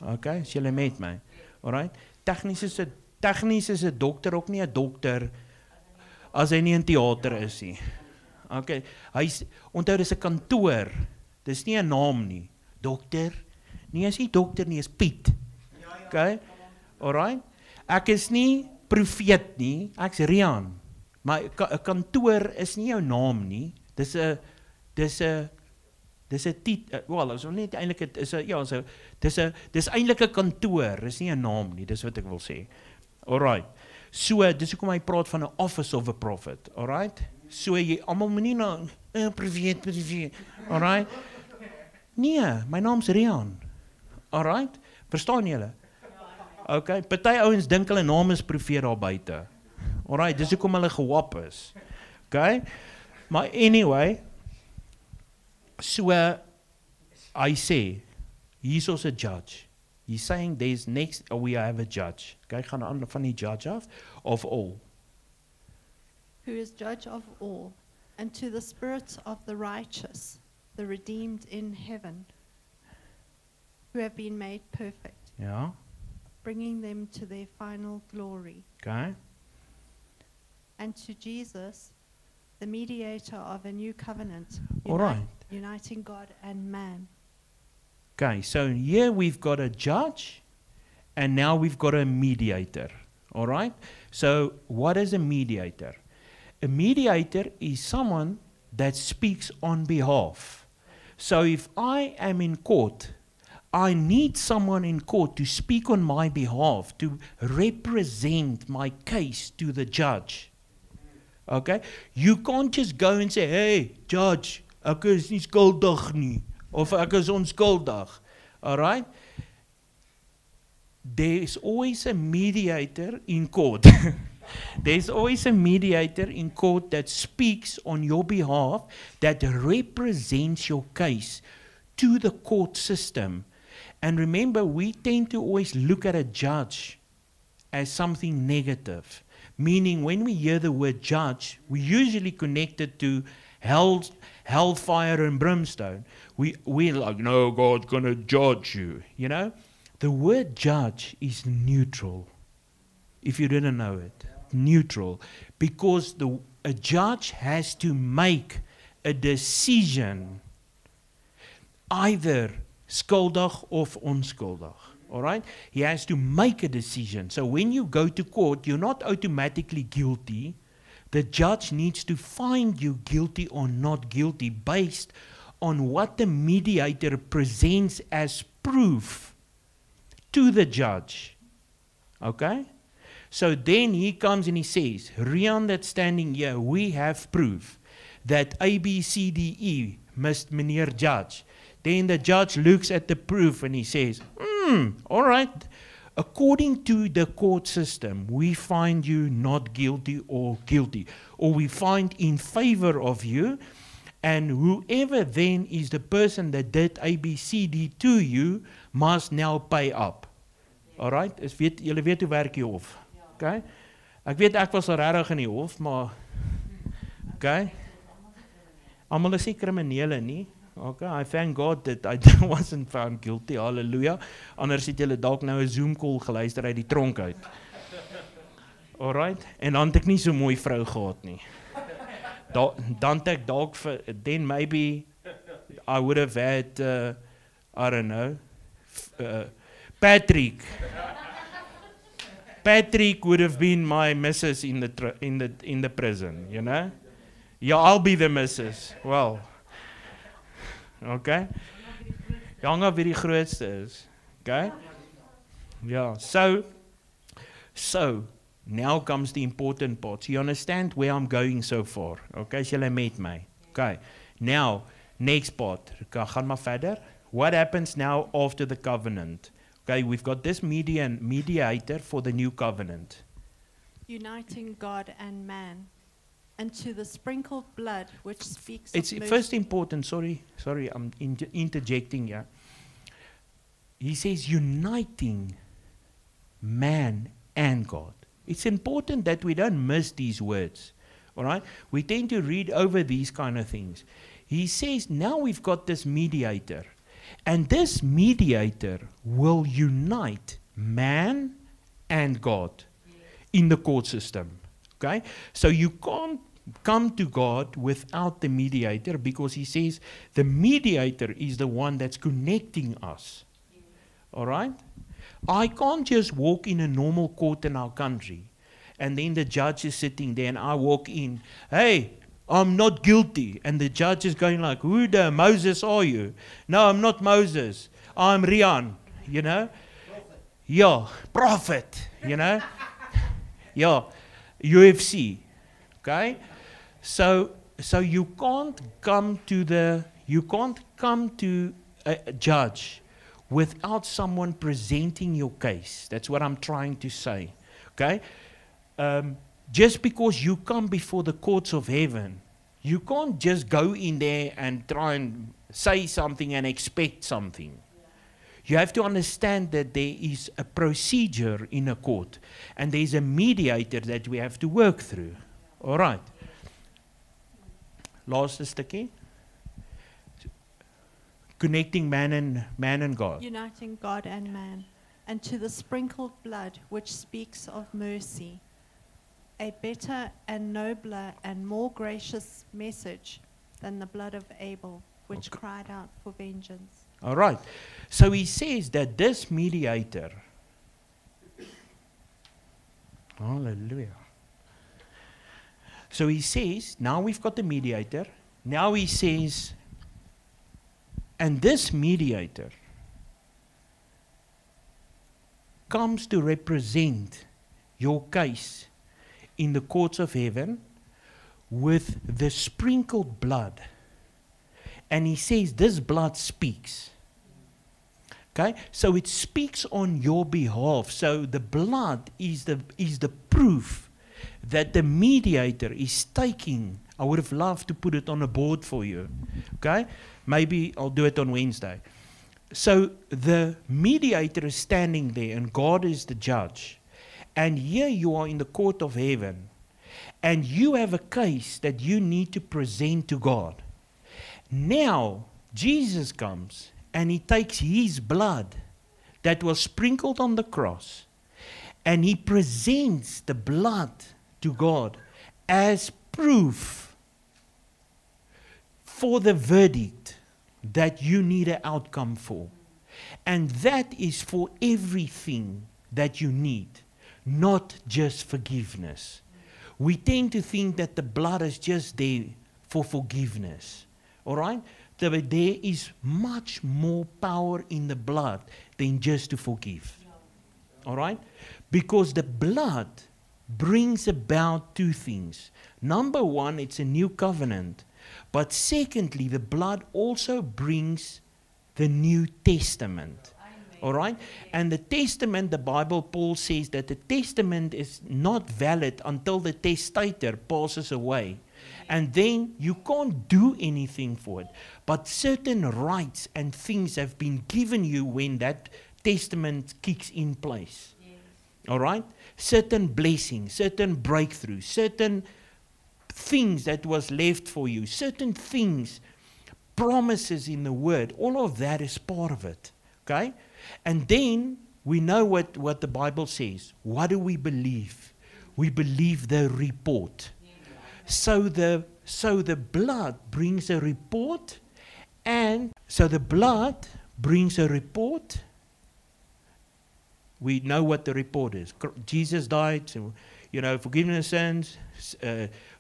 Okay, is julle met my? Alright? Tegnies is 'n dokter ook nie 'n dokter as hy nie in teater is nie. Okay, onthou dis 'n kantoor. Dis nie 'n naam nie. Dokter. Nee, is nie dokter nie, is Piet. Okay? Alright? Ek is nie profeet nie, ek's Rian. Maar 'n kantoor is nie jou naam nie. Dis 'n wel, is nie eintlik dis eintlik 'n kantoor, is nie 'n naam nie, dis wat ek wil sê. Alright. So, dis hoekom hy praat van 'n office of a prophet. Alright? So jy almal moenie na profeet. Alright? Nee, my naam's Rian. Alright? Verstaan julle? Okay, party ouens dink hulle naam is profeet daar buite. Alright, dis hoekom hulle gewap is. Okay? Maar anyway, so I say, he's also a judge. He's saying there's next, we have a judge. Okay, gaan aan van die judge af, of all. Who is judge of all, and to the spirits of the righteous, the redeemed in heaven, who have been made perfect, Ja, bringing them to their final glory. okay. And to Jesus, the mediator of a new covenant, All right. uniting God and man. Okay, so here we've got a judge, and now we've got a mediator. All right? So what is a mediator? A mediator is someone that speaks on behalf. So if I am in court, I need someone in court to speak on my behalf, to represent my case to the judge. Okay? You can't just go and say, hey, judge, ek is nie skuldig nie, of ek is onskuldig. Alright? there's always a mediator in court. There's always a mediator in court that speaks on your behalf, that represents your case to the court system. And remember, we tend to always look at a judge as something negative. Meaning, when we hear the word judge, we usually connect it to hellfire and brimstone. We're like, no, God's going to judge you, you know. The word judge is neutral, if you didn't know it. Neutral. Because a judge has to make a decision, either skuldig of onskuldig. All right? He has to make a decision. So when you go to court, you're not automatically guilty. The judge needs to find you guilty or not guilty based on what the mediator presents as proof to the judge. Okay? So then he comes and he says, Rian that's standing here, we have proof that A, B, C, D, E, Mr. Meneer Judge. Then the judge looks at the proof and he says, all right, according to the court system, we find you not guilty, or we find in favor of you, and whoever then is the person that did A, B, C, D to you must now pay up. All right? Julle weet hoe werk die hof. Okay? Ek weet ek was al regtig in die hof, maar okay? Almal is nie kriminele nie. Okay, I thank God that I wasn't found guilty. Hallelujah. Anders het julle dalk nou 'n Zoom call geluister uit die tronk uit. Alright? En dan het ek nie so mooi vrou gehad nie. Dan het ek dalk then maybe I would have had I don't know, Patrick. Patrick would have been my missus in the prison, you know? Yeah, I'll be the missus. Well, okay. Hang af wie die grootste is. Okay? Yeah, so now comes the important part. So you understand where I'm going so far. Okay, shall I meet me? Okay. Now, next part. Gaan maar verder. What happens now after the covenant? Okay, we've got this mediator for the new covenant. Uniting God and man, and to the sprinkled blood which speaks It's of mercy. first important, sorry, I'm interjecting here. He says uniting man and God. It's important that we don't miss these words. All right? We tend to read over these kind of things. He says now we've got this mediator. And this mediator will unite man and God in the court system. Okay? So you can't come to God without the mediator, because he says the mediator is the one that's connecting us. All right? I can't just walk in a normal court in our country and then the judge is sitting there and I walk in, hey, I'm not guilty. And the judge is going like, who the Moses are you? No, I'm not Moses. I'm Rian, you know? Yeah, prophet, you know? Yeah, UFC, okay? So you can't come to a judge without someone presenting your case. That's what I'm trying to say, okay? Just because you come before the courts of heaven, you can't just go in there and try and say something and expect something. You have to understand that there is a procedure in a court, and there is a mediator that we have to work through. All right. Last stukkie. Connecting man and God. Uniting God and man, and to the sprinkled blood which speaks of mercy, a better and nobler and more gracious message than the blood of Abel, which cried out for vengeance. All right. So he says that this mediator, hallelujah. So he says, now we've got the mediator. Now he says, and this mediator comes to represent your case in the courts of heaven with the sprinkled blood. And he says this blood speaks. Okay? So it speaks on your behalf. So the blood is the proof that the mediator is taking. I would have loved to put it on a board for you. Okay? Maybe I'll do it on Wednesday. So the mediator is standing there and God is the judge. And here you are in the court of heaven. And you have a case that you need to present to God. Now, Jesus comes and he takes his blood that was sprinkled on the cross and he presents the blood to God as proof for the verdict that you need an outcome for. And that is for everything that you need, not just forgiveness. We tend to think that the blood is just there for forgiveness. All right? There is much more power in the blood than just to forgive. All right? Because the blood brings about two things. Number one, it's a new covenant. But secondly, the blood also brings the New Testament. All right? And the testament, the Bible, Paul says that the testament is not valid until the testator passes away. And then you can't do anything for it. But certain rights and things have been given you when that testament kicks in place. Yes. All right? Certain blessings, certain breakthroughs, certain things that was left for you, certain things, promises in the word, all of that is part of it. Okay? And then we know what the Bible says. What do we believe? We believe the report. So the blood brings a report, and so the blood brings a report. We know what the report is. Jesus died, so, forgiveness of sins,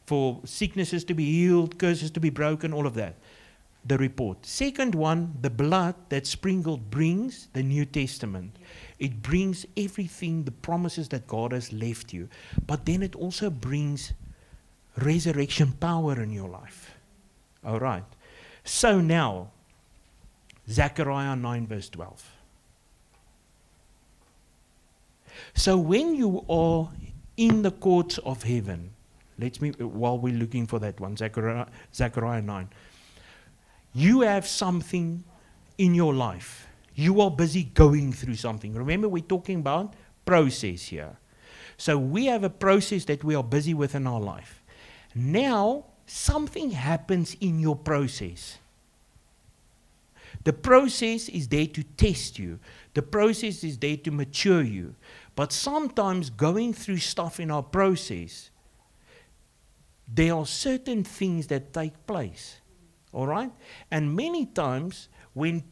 for sicknesses to be healed, curses to be broken, all of that. The report. Second one, the blood that sprinkled brings the New Testament. It brings everything, the promises that God has left you. But then it also brings resurrection power in your life. All right. So now, Zechariah 9 verse 12. So when you are in the courts of heaven, while we're looking for that one, Zechariah 9, you have something in your life. You are busy going through something. Remember, we're talking about process here. So we have a process that we are busy with in our life. Now, something happens in your process. The process is there to test you. The process is there to mature you. But sometimes going through stuff in our process, there are certain things that take place. All right? And many times, we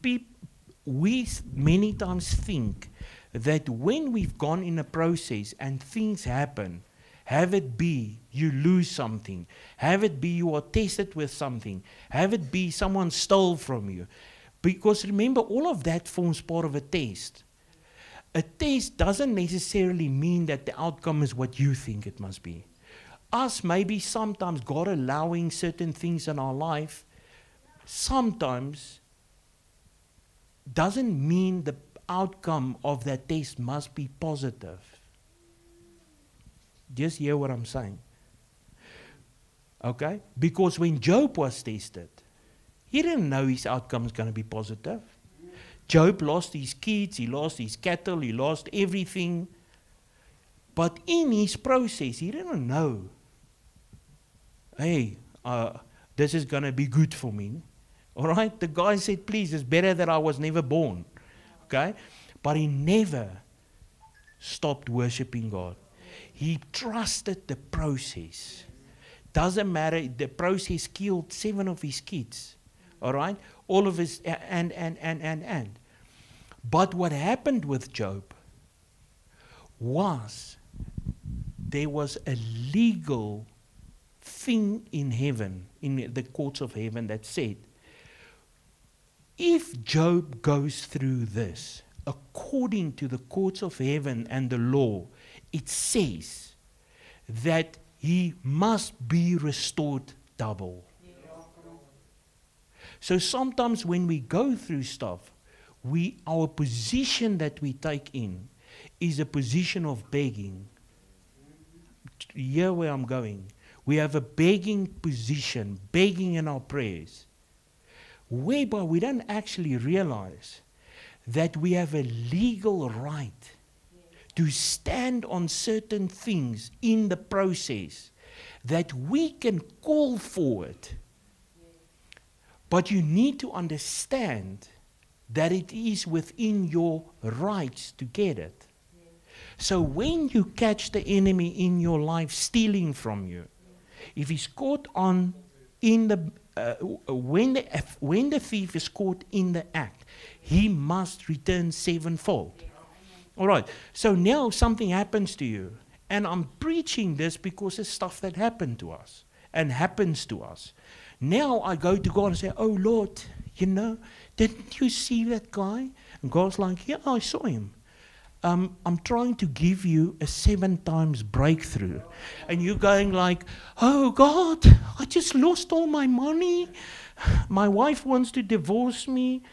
many times think that when we've gone in a process and things happen, have it be you lose something, have it be you are tested with something, have it be someone stole from you. Because remember, all of that forms part of a test. A test doesn't necessarily mean that the outcome is what you think it must be. Us, maybe sometimes God allowing certain things in our life, sometimes doesn't mean the outcome of that test must be positive. Just hear what I'm saying. Okay? Because when Job was tested, he didn't know his outcome was going to be positive. Job lost his kids, he lost his cattle, he lost everything. But in his process, he didn't know, hey, this is going to be good for me. All right? The guy said, please, it's better that I was never born. Okay? But he never stopped worshiping God. He trusted the process. Doesn't matter, the process killed 7 of his kids. All right? All of his, and. But what happened with Job was there was a legal thing in heaven, in the courts of heaven, that said, if Job goes through this, according to the courts of heaven and the law, it says that he must be restored double. So sometimes when we go through stuff, our position that we take in is a position of begging. Here where I'm going. We have a begging position, begging in our prayers, whereby we don't actually realize that we have a legal right to stand on certain things in the process, that we can call for it. But you need to understand that it is within your rights to get it. So when you catch the enemy in your life stealing from you, if he's caught on in the when the thief is caught in the act, he must return sevenfold. All right. So now something happens to you, and I'm preaching this because it's stuff that happened to us and happens to us. Now I go to God and say, "Oh Lord, didn't you see that guy?" And God's like, "Yeah, I saw him. I'm trying to give you a 7 times breakthrough." And you're going like, "Oh God, I just lost all my money. My wife wants to divorce me."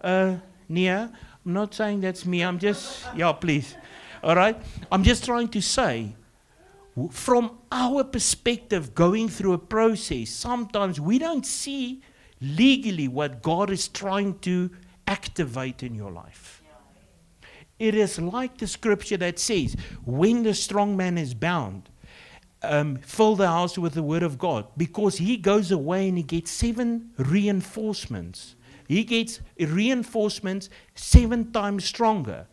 Nia, I'm not saying that's me. I'm just, yeah, please. All right? I'm just trying to say, from our perspective, going through a process, sometimes we don't see legally what God is trying to activate in your life. It is like the scripture that says, when the strong man is bound, fill the house with the word of God, because he goes away and he gets 7 reinforcements. He gets reinforcements 7 times stronger.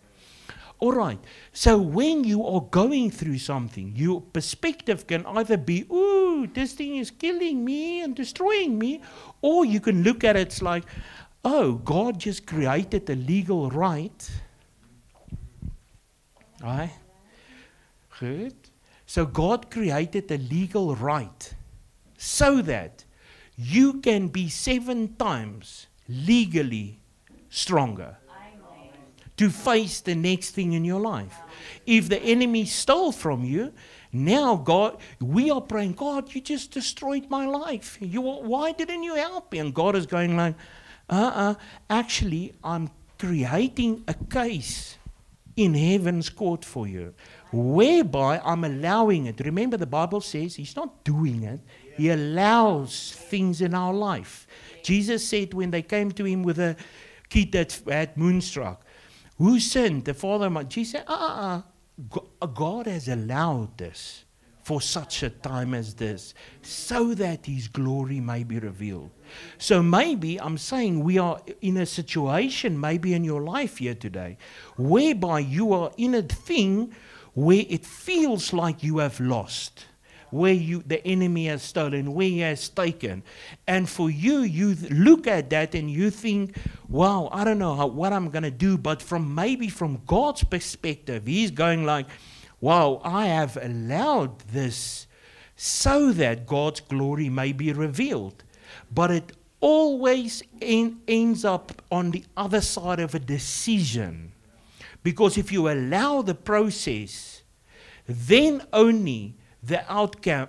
All right. So when you are going through something, your perspective can either be, "Ooh, this thing is killing me and destroying me," or you can look at it like, "Oh, God just created a legal right." Right? Good. So God created a legal right so that you can be 7 times legally stronger to face the next thing in your life. If the enemy stole from you, now God, we are praying, "God, you just destroyed my life. Why didn't you help me?" And God is going like, actually, I'm creating a case in heaven's court for you, whereby I'm allowing it. Remember, the Bible says he's not doing it. He allows things in our life. Jesus said when they came to him with a kid that had moonstruck, "Who sinned, the father or mother?" Jesus said, God has allowed this for such a time as this, so that his glory may be revealed. So maybe I'm saying we are in a situation, maybe in your life here today, whereby you are in a thing where it feels like you have lost, where the enemy has stolen, where he has taken. And for you look at that and you think, "Wow, I don't know what I'm going to do." But maybe from God's perspective, he's going like, "Wow, I have allowed this so that God's glory may be revealed." But it always ends up on the other side of a decision. Because if you allow the process, then only the outcome,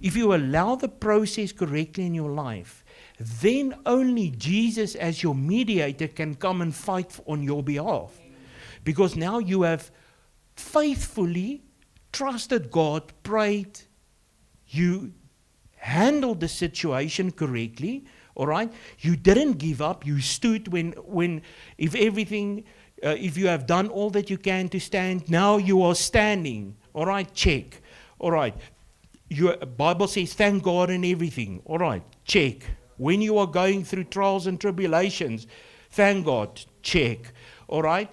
if you allow the process correctly in your life, then only Jesus as your mediator can come and fight on your behalf. Because now you have faithfully trusted God, prayed, you handled the situation correctly, all right? You didn't give up. You stood if you have done all that you can to stand, now you are standing, all right? Check. All right, your Bible says thank God in everything. All right, check. When you are going through trials and tribulations, thank God, check. All right,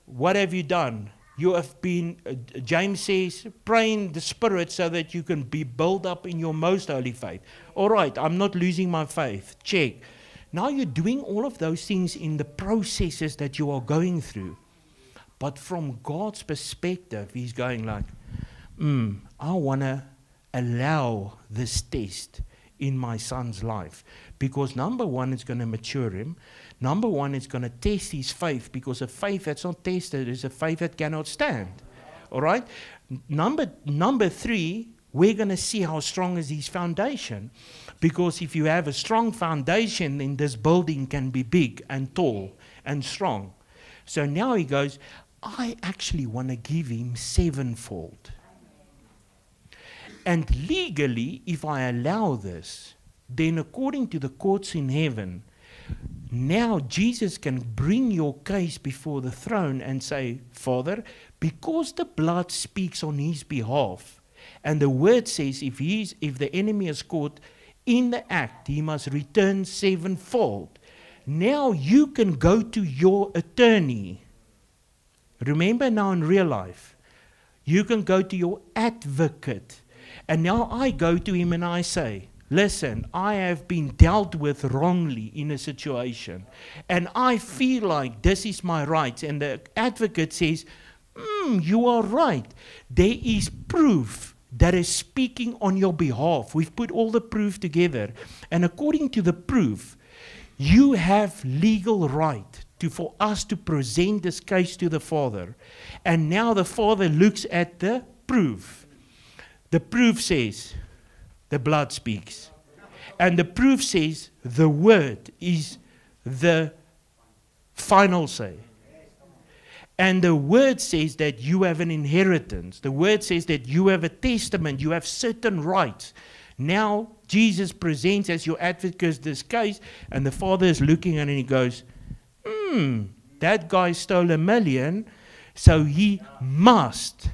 what have you done? You have been, James says, pray in the Spirit so that you can be built up in your most holy faith. All right, I'm not losing my faith, check. Now you're doing all of those things in the processes that you are going through. But from God's perspective, he's going like, I want to allow this test in my son's life. Because number one, it's going to mature him. Number one, it's going to test his faith. Because a faith that's not tested is a faith that cannot stand. All right? Number 3, we're going to see how strong is his foundation. Because if you have a strong foundation, then this building can be big and tall and strong. So now he goes, I actually want to give him sevenfold. And legally, if I allow this, then according to the courts in heaven, now Jesus can bring your case before the throne and say, Father, because the blood speaks on his behalf, and the word says if the enemy is caught in the act, he must return sevenfold. Now you can go to your attorney. Remember now in real life, you can go to your advocate. And now I go to him and I say, listen, I have been dealt with wrongly in a situation. And I feel like this is my right. And the advocate says, you are right. There is proof that is speaking on your behalf. We've put all the proof together. And according to the proof, you have legal right for us to present this case to the Father. And now the Father looks at the proof. The proof says, the blood speaks. And the proof says, the word is the final say. And the word says that you have an inheritance. The word says that you have a testament. You have certain rights. Now, Jesus presents as your advocate this case, and the Father is looking and he goes, that guy stole $1 million, so he must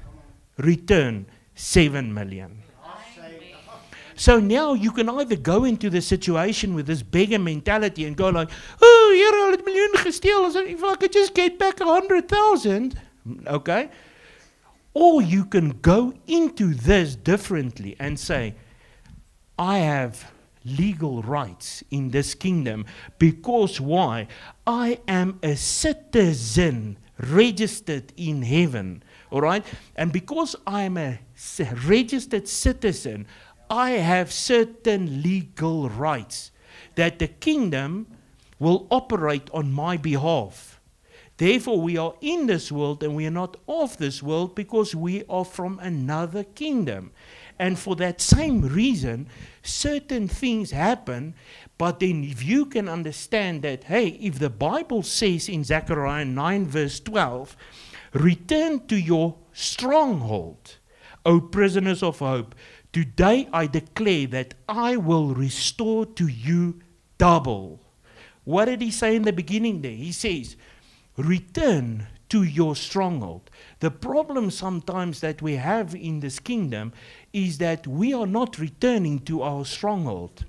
return 7 million. So now you can either go into the situation with this beggar mentality and go like, oh, hier al $1 million gesteel, if I could just get back 100,000, okay? Or you can go into this differently and say, I have legal rights in this kingdom because why? I am a citizen registered in heaven, all right? And because I am a registered citizen, I have certain legal rights that the kingdom will operate on my behalf. Therefore, we are in this world and we are not of this world because we are from another kingdom. And for that same reason, certain things happen, but then if you can understand that, hey, if the Bible says in Zechariah 9 verse 12, return to your stronghold, O prisoners of hope, today I declare that I will restore to you double. What did he say in the beginning there? He says, return to your stronghold. The problem sometimes that we have in this kingdom is that we are not returning to our stronghold.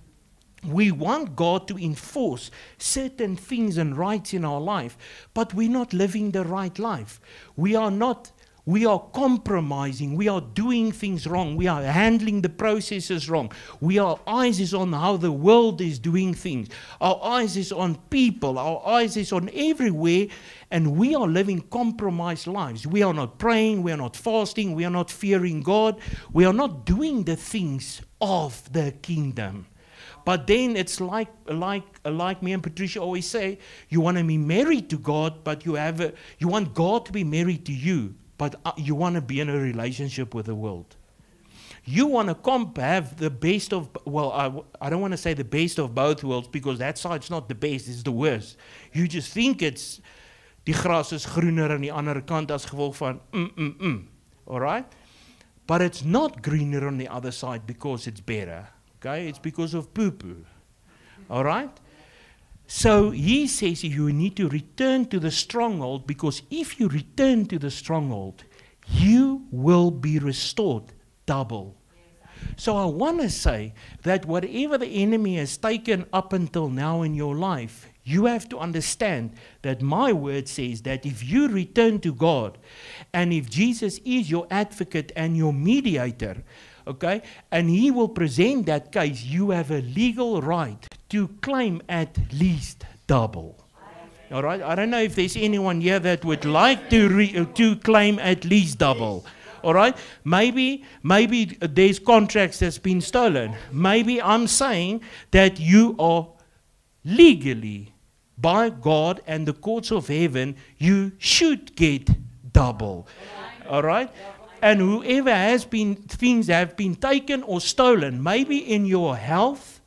We want God to enforce certain things and rights in our life, but we're not living the right life. We are compromising. We are doing things wrong. We are handling the processes wrong. Our eyes is on how the world is doing things. Our eyes is on people. Our eyes is on everywhere. And we are living compromised lives. We are not praying. We are not fasting. We are not fearing God. We are not doing the things of the kingdom. But then it's like me and Patricia always say, you want to be married to God, but you want God to be married to you. But you want to be in a relationship with the world. You want to have the best of, well, I don't want to say the best of both worlds because that side's not the best, it's the worst. You just think it's, die gras is groener aan die ander kant as gevolg van alright? But it's not greener on the other side because it's better. Okay? It's because of poo-poo. Alright? So he says you need to return to the stronghold because if you return to the stronghold, you will be restored double. So I want to say that whatever the enemy has taken up until now in your life, you have to understand that my word says that if you return to God and if Jesus is your advocate and your mediator, okay, and he will present that case, you have a legal right to claim at least double. All right? I don't know if there's anyone here that would like to claim at least double. All right? Maybe there's contracts that's been stolen. Maybe I'm saying that you are legally, by God and the courts of heaven, you should get double. All right? And whoever has been, things have been taken or stolen, maybe in your health,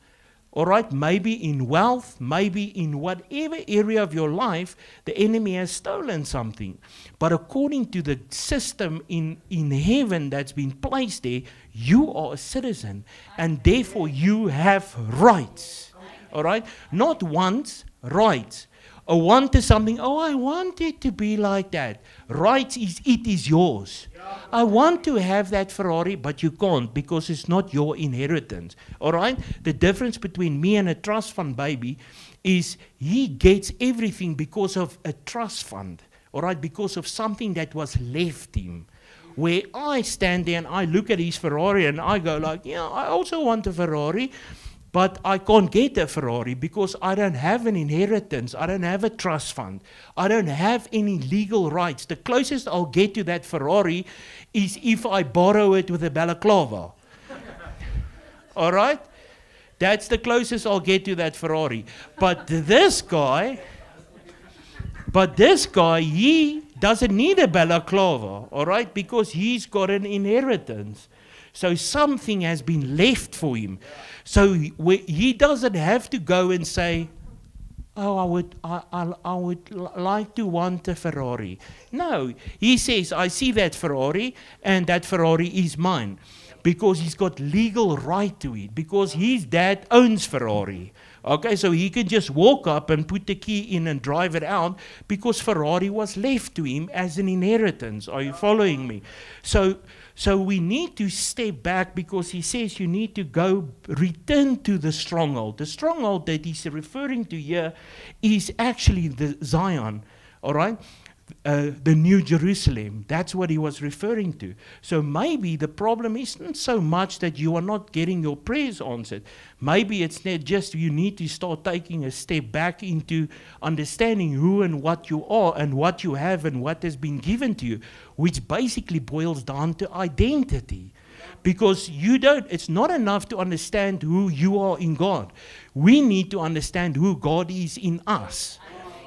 all right, maybe in wealth, maybe in whatever area of your life, the enemy has stolen something. But according to the system in heaven that's been placed there, you are a citizen, and therefore you have rights. All right? Not wants, rights. A want is something, oh, I want it to be like that. Rights is, it is yours. I want to have that Ferrari, but you can't because it's not your inheritance. All right? The difference between me and a trust fund baby is he gets everything because of a trust fund. All right? Because of something that was left him. Where I stand there and I look at his Ferrari and I go like, yeah, I also want a Ferrari. But I can't get a Ferrari because I don't have an inheritance. I don't have a trust fund. I don't have any legal rights. The closest I'll get to that Ferrari is if I borrow it with a balaclava. All right? That's the closest I'll get to that Ferrari. But this guy, he doesn't need a balaclava, all right? Because he's got an inheritance. So something has been left for him. So he doesn't have to go and say, oh, I would like to want a Ferrari. No, he says, I see that Ferrari, and that Ferrari is mine. Because he's got legal right to it. Because his dad owns Ferrari. Okay, so he can just walk up and put the key in and drive it out because Ferrari was left to him as an inheritance. Are you following me? So we need to step back because he says you need to go return to the stronghold. The stronghold that he's referring to here is actually the Zion, all right? The New Jerusalem. That's what he was referring to. So maybe the problem isn't so much that you are not getting your prayers answered. Maybe it's not just you need to start taking a step back into understanding who and what you are and what you have and what has been given to you, which basically boils down to identity. Because it's not enough to understand who you are in God. We need to understand who God is in us.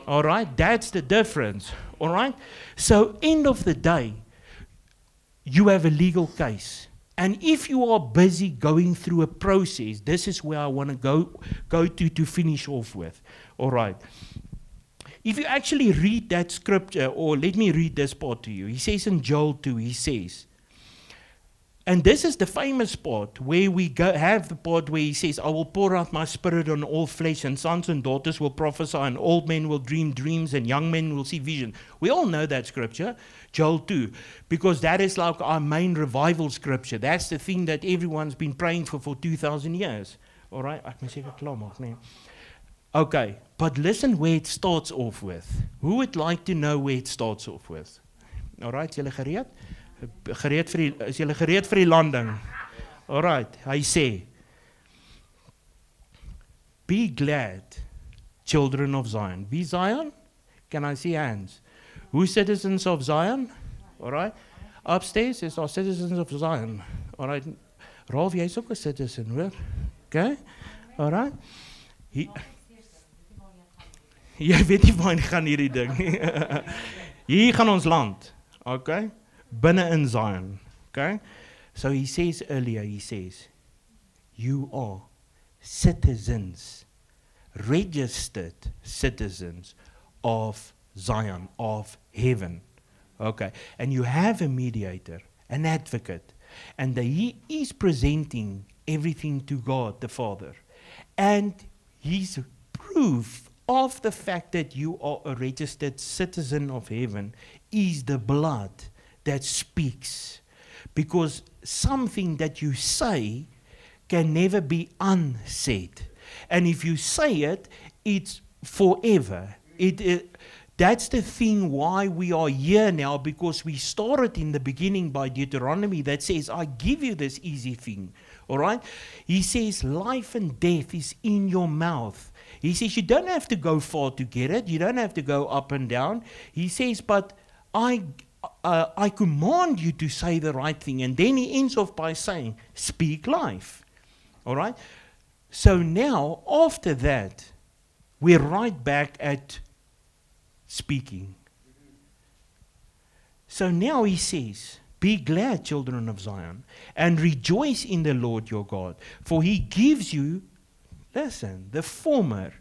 All right? That's the difference. All right? So, end of the day, you have a legal case. And if you are busy going through a process, this is where I want to go to finish off with. All right? If you actually read that scripture, or let me read this part to you. He says in Joel 2, he says, and this is the famous part where we have the part where he says, I will pour out my spirit on all flesh, and sons and daughters will prophesy, and old men will dream dreams, and young men will see vision. We all know that scripture, Joel 2, because that is like our main revival scripture. That's the thing that everyone's been praying for 2,000 years. All right? Okay, but listen where it starts off with. Who would like to know where it starts off with? All right, julle gereed? Is julle gereed vir die landing? All right, hy sê, be glad, children of Zion. Wie Zion? Can I see hands? Who citizens of Zion? All right. Upstairs is our citizens of Zion. All right. Rolf, jy's ook 'n citizen, hoor? Okay? All right. Jy weet nie waar gaan hierdie ding nie. Hier gaan ons land. Okay? Binne in Zion. Okay? So he says earlier, he says, you are citizens, registered citizens of Zion, of heaven. Okay, and you have a mediator, an advocate, and he is presenting everything to God the Father. And his proof of the fact that you are a registered citizen of heaven is the blood that speaks. Because something that you say can never be unsaid. And if you say it, it's forever. That's the thing why we are here now, because we started in the beginning by Deuteronomy that says, I give you this easy thing. All right? He says, life and death is in your mouth. He says, you don't have to go far to get it. You don't have to go up and down. He says, but I command you to say the right thing. And then he ends off by saying, speak life. All right? So now, after that, we're right back at speaking. So now he says, Be glad, children of Zion, and rejoice in the Lord your God, for he gives you, listen, the former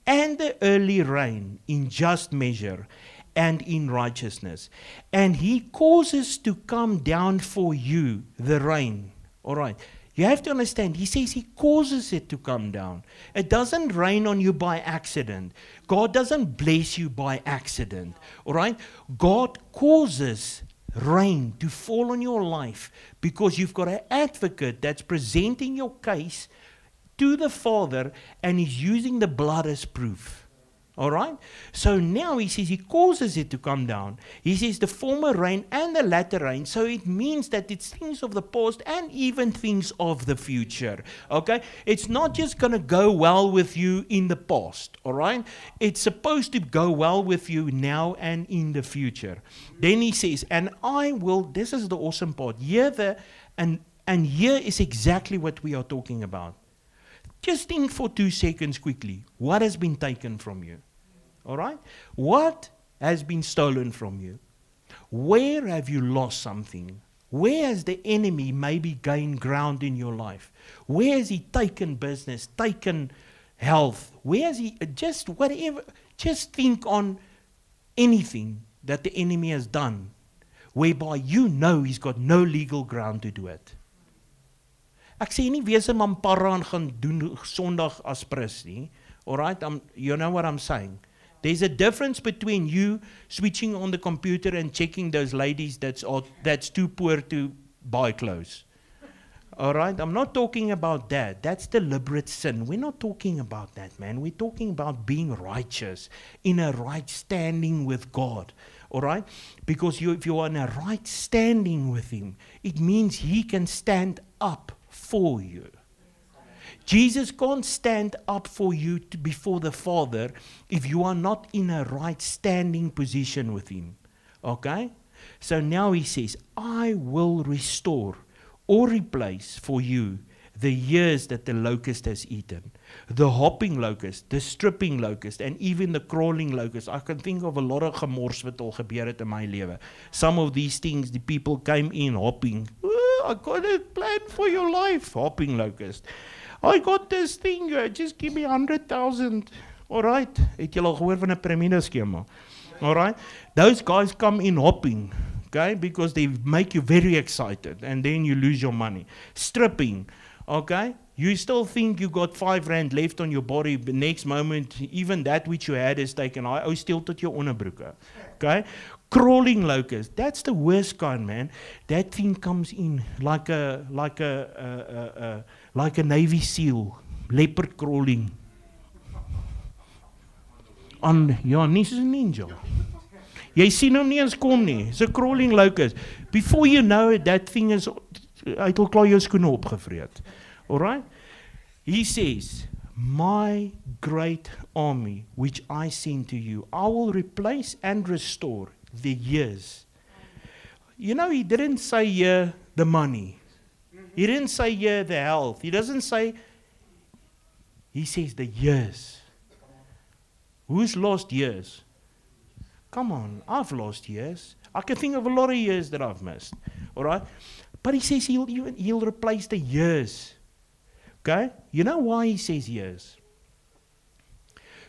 and the early rain in just measure and in righteousness. And he causes to come down for you the rain. All right. You have to understand, he says he causes it to come down. It doesn't rain on you by accident. God doesn't bless you by accident. All right? God causes rain to fall on your life because you've got an advocate that's presenting your case to the Father and is using the blood as proof. All right? So now he says he causes it to come down. He says the former rain and the latter rain. So it means that it's things of the past and even things of the future. Okay? It's not just going to go well with you in the past. All right? It's supposed to go well with you now and in the future. Then he says, and I will, this is the awesome part. Here here is exactly what we are talking about. Just think for 2 seconds quickly. What has been taken from you? All right? What has been stolen from you? Where have you lost something? Where has the enemy maybe gained ground in your life? Where has he taken business, taken health? Where has he, just whatever, just think on anything that the enemy has done, whereby you know he's got no legal ground to do it. Ek sê nie wees 'n mampara en gaan doen Sondag as prins nie. All right? You know what I'm saying? There's a difference between you switching on the computer and checking those ladies that's too poor to buy clothes. All right? I'm not talking about that. That's deliberate sin. We're not talking about that, man. We're talking about being righteous, in a right standing with God. All right? Because if you are in a right standing with him, it means he can stand up for you. Jesus can't stand up for you before the Father if you are not in a right standing position with him. Okay? So now he says, I will restore or replace for you the years that the locust has eaten. The hopping locust, the stripping locust, and even the crawling locust. I can think of a lot of gemors wat al gebeur het in my lewe. Some of these things, the people came in hopping. Oh, I got a plan for your life, hopping locust. I got this thing, just give me 100,000. All right? Het jy al gehoor van 'n piramide skema? All right? Those guys come in hopping, okay? Because they make you very excited and then you lose your money. Stripping, okay? You still think you got R5 left on your body, but next moment, even that which you had is taken. I still tot jou onderbroeke. Okay? Crawling locust, that's the worst kind, man. That thing comes in like a Navy SEAL, leopard crawling. Nie soos 'n ninja. Jy sien hom nie eens kom nie. It's a crawling locust. Before you know it, that thing is, hy het al klaar jou skoene opgevreet. All right? He says, my great army, which I send to you, I will replace and restore the years. You know, he didn't say here the money. He didn't say here the health. He doesn't say, he says the years. Who's lost years? Come on, I've lost years. I can think of a lot of years that I've missed. All right? But he says he'll replace the years. Okay? You know why he says years?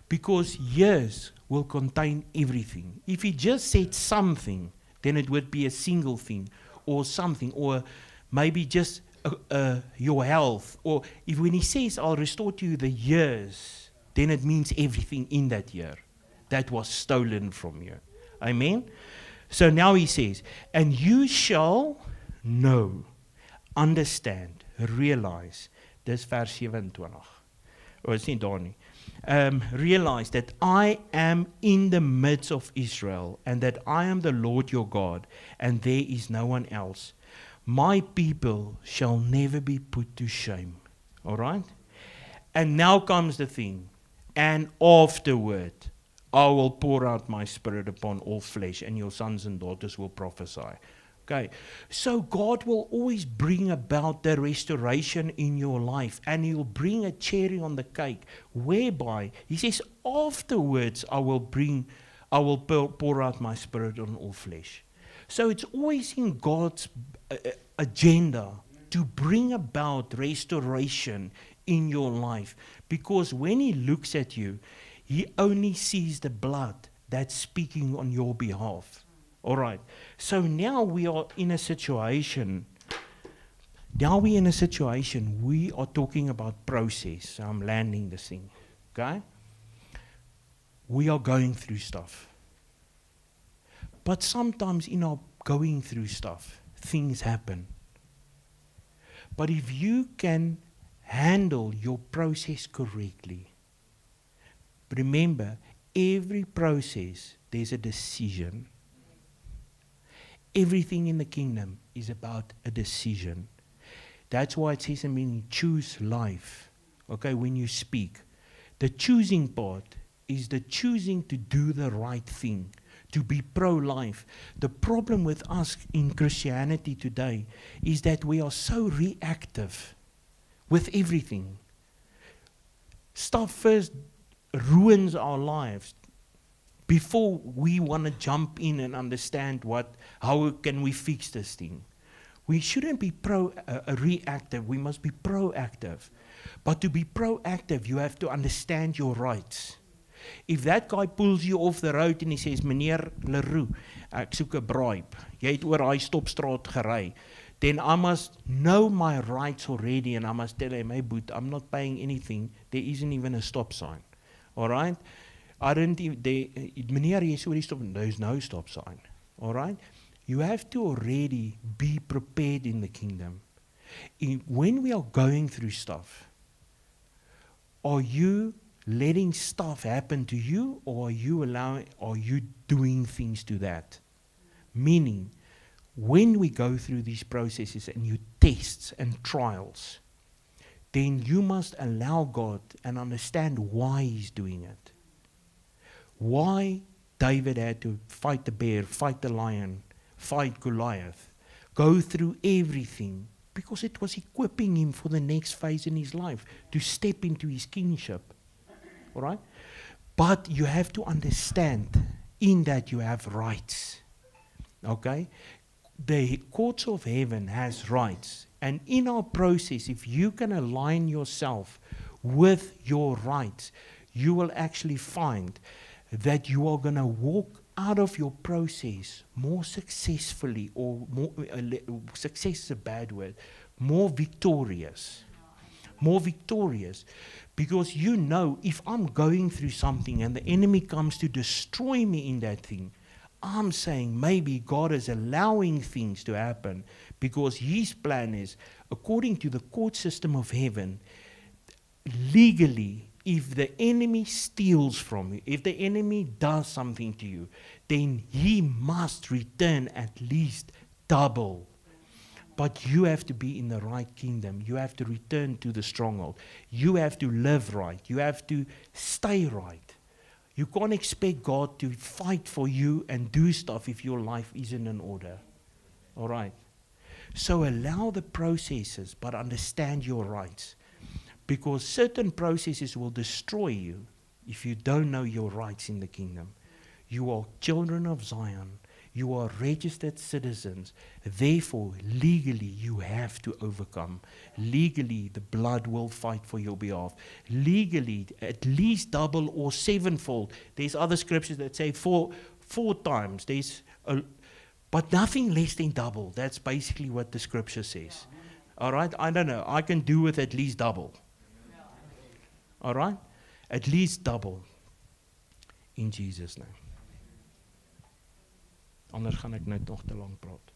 Because years will contain everything. If he just said something, then it would be a single thing or something, or maybe just your health. Or if when he says, I'll restore to you the years, then it means everything in that year that was stolen from you. Amen? So now he says, and you shall know, understand, realize. Dis vers 27. Is nie daar nie. Realize that I am in the midst of Israel, and that I am the Lord your God, and there is no one else. My people shall never be put to shame. All right? And now comes the thing. And afterward, I will pour out my spirit upon all flesh, and your sons and daughters will prophesy. Okay, so God will always bring about the restoration in your life, and he'll bring a cherry on the cake, whereby he says, afterwards I will pour out my spirit on all flesh. So it's always in God's agenda to bring about restoration in your life. Because when He looks at you, He only sees the blood that's speaking on your behalf. All right. So now we are in a situation. We are talking about process. So I'm landing this thing. Okay? We are going through stuff. But sometimes in our going through stuff, things happen. But if you can handle your process correctly, remember, every process, there's a decision. Everything in the kingdom is about a decision. That's why it says, I mean, choose life. Okay, when you speak. The choosing part is the choosing to do the right thing, to be pro-life. The problem with us in Christianity today is that we are so reactive with everything. Stuff first ruins our lives before we want to jump in and understand how can we fix this thing. We shouldn't be reactive, we must be proactive. But to be proactive, you have to understand your rights. If that guy pulls you off the road and he says, Meneer Leroux, ek soek 'n bribe, jy het oor hy stopstraat gery, then I must know my rights already and I must tell him, hey, boot, I'm not paying anything, there isn't even a stop sign. All right? Meneer, jy is oor die stop, there's no stop sign. All right? You have to already be prepared in the kingdom. When we are going through stuff, are you letting stuff happen to you, or are you doing things to that? Meaning, when we go through these processes and you tests and trials, then you must allow God and understand why He's doing it. Why David had to fight the bear, fight the lion, fight Goliath, go through everything, because it was equipping him for the next phase in his life, to step into his kingship. All right? But you have to understand, in that you have rights. Okay? The courts of heaven has rights. And in our process, if you can align yourself with your rights, you will actually find that you are going to walk out of your process more successfully, or more, success is a bad word, more victorious. More victorious. Because you know, if I'm going through something and the enemy comes to destroy me in that thing, I'm saying maybe God is allowing things to happen because His plan is, according to the court system of heaven, legally, if the enemy steals from you, if the enemy does something to you, then he must return at least double. But you have to be in the right kingdom. You have to return to the stronghold. You have to live right. You have to stay right. You can't expect God to fight for you and do stuff if your life isn't in order. All right? So allow the processes, but understand your rights. Because certain processes will destroy you if you don't know your rights in the kingdom. You are children of Zion. You are registered citizens. Therefore, legally, you have to overcome. Legally, the blood will fight for your behalf. Legally, at least double or sevenfold. There's other scriptures that say four times. But nothing less than double. That's basically what the scripture says. All right? I don't know. I can do with at least double. All right? At least double. In Jesus' name. Anders gaan ek net nog te lang praat.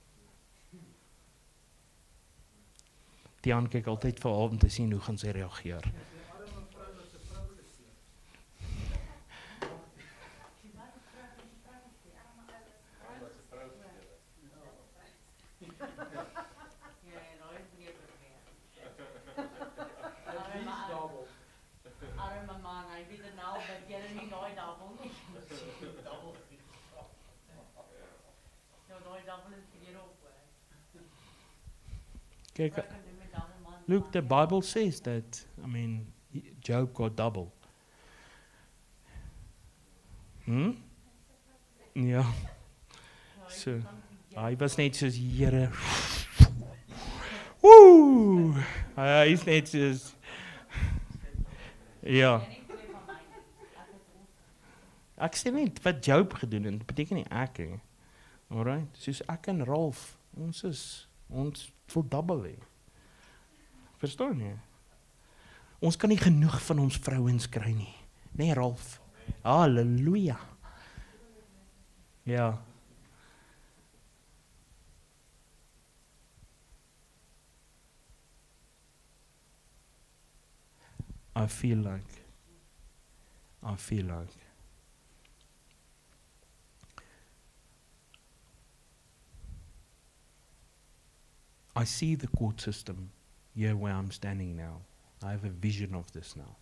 Tiaan kyk altyd vir haar om te sien hoe gaan sy reageer. Kyk, look, the Bible says that, I mean, Job got double. Yeah. So, Hy was net soos Here. Woe! Hy is net soos ja. Ek sê net wat Job gedoen het, beteken nie ek nie. Alright, soos ek en Rolf, ons wil double hê. Verstaan jy? Ons kan nie genoeg van ons vrouens kry nie. Nee, Rolf. Halleluja. Ja. I feel like I see the court system here where I'm standing now. I have a vision of this now.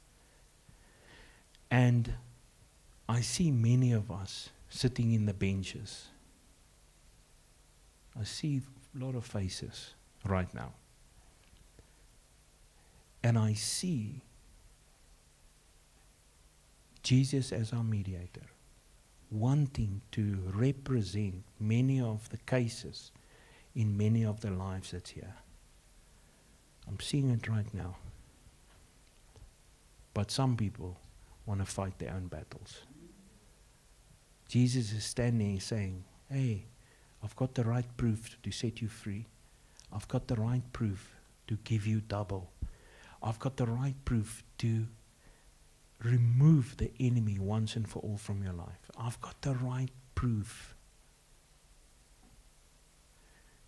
And I see many of us sitting in the benches. I see a lot of faces right now. And I see Jesus as our mediator, wanting to represent many of the cases in many of the lives that's here. I'm seeing it right now. But some people want to fight their own battles. Jesus is standing saying, hey, I've got the right proof to set you free. I've got the right proof to give you double. I've got the right proof to remove the enemy once and for all from your life. I've got the right proof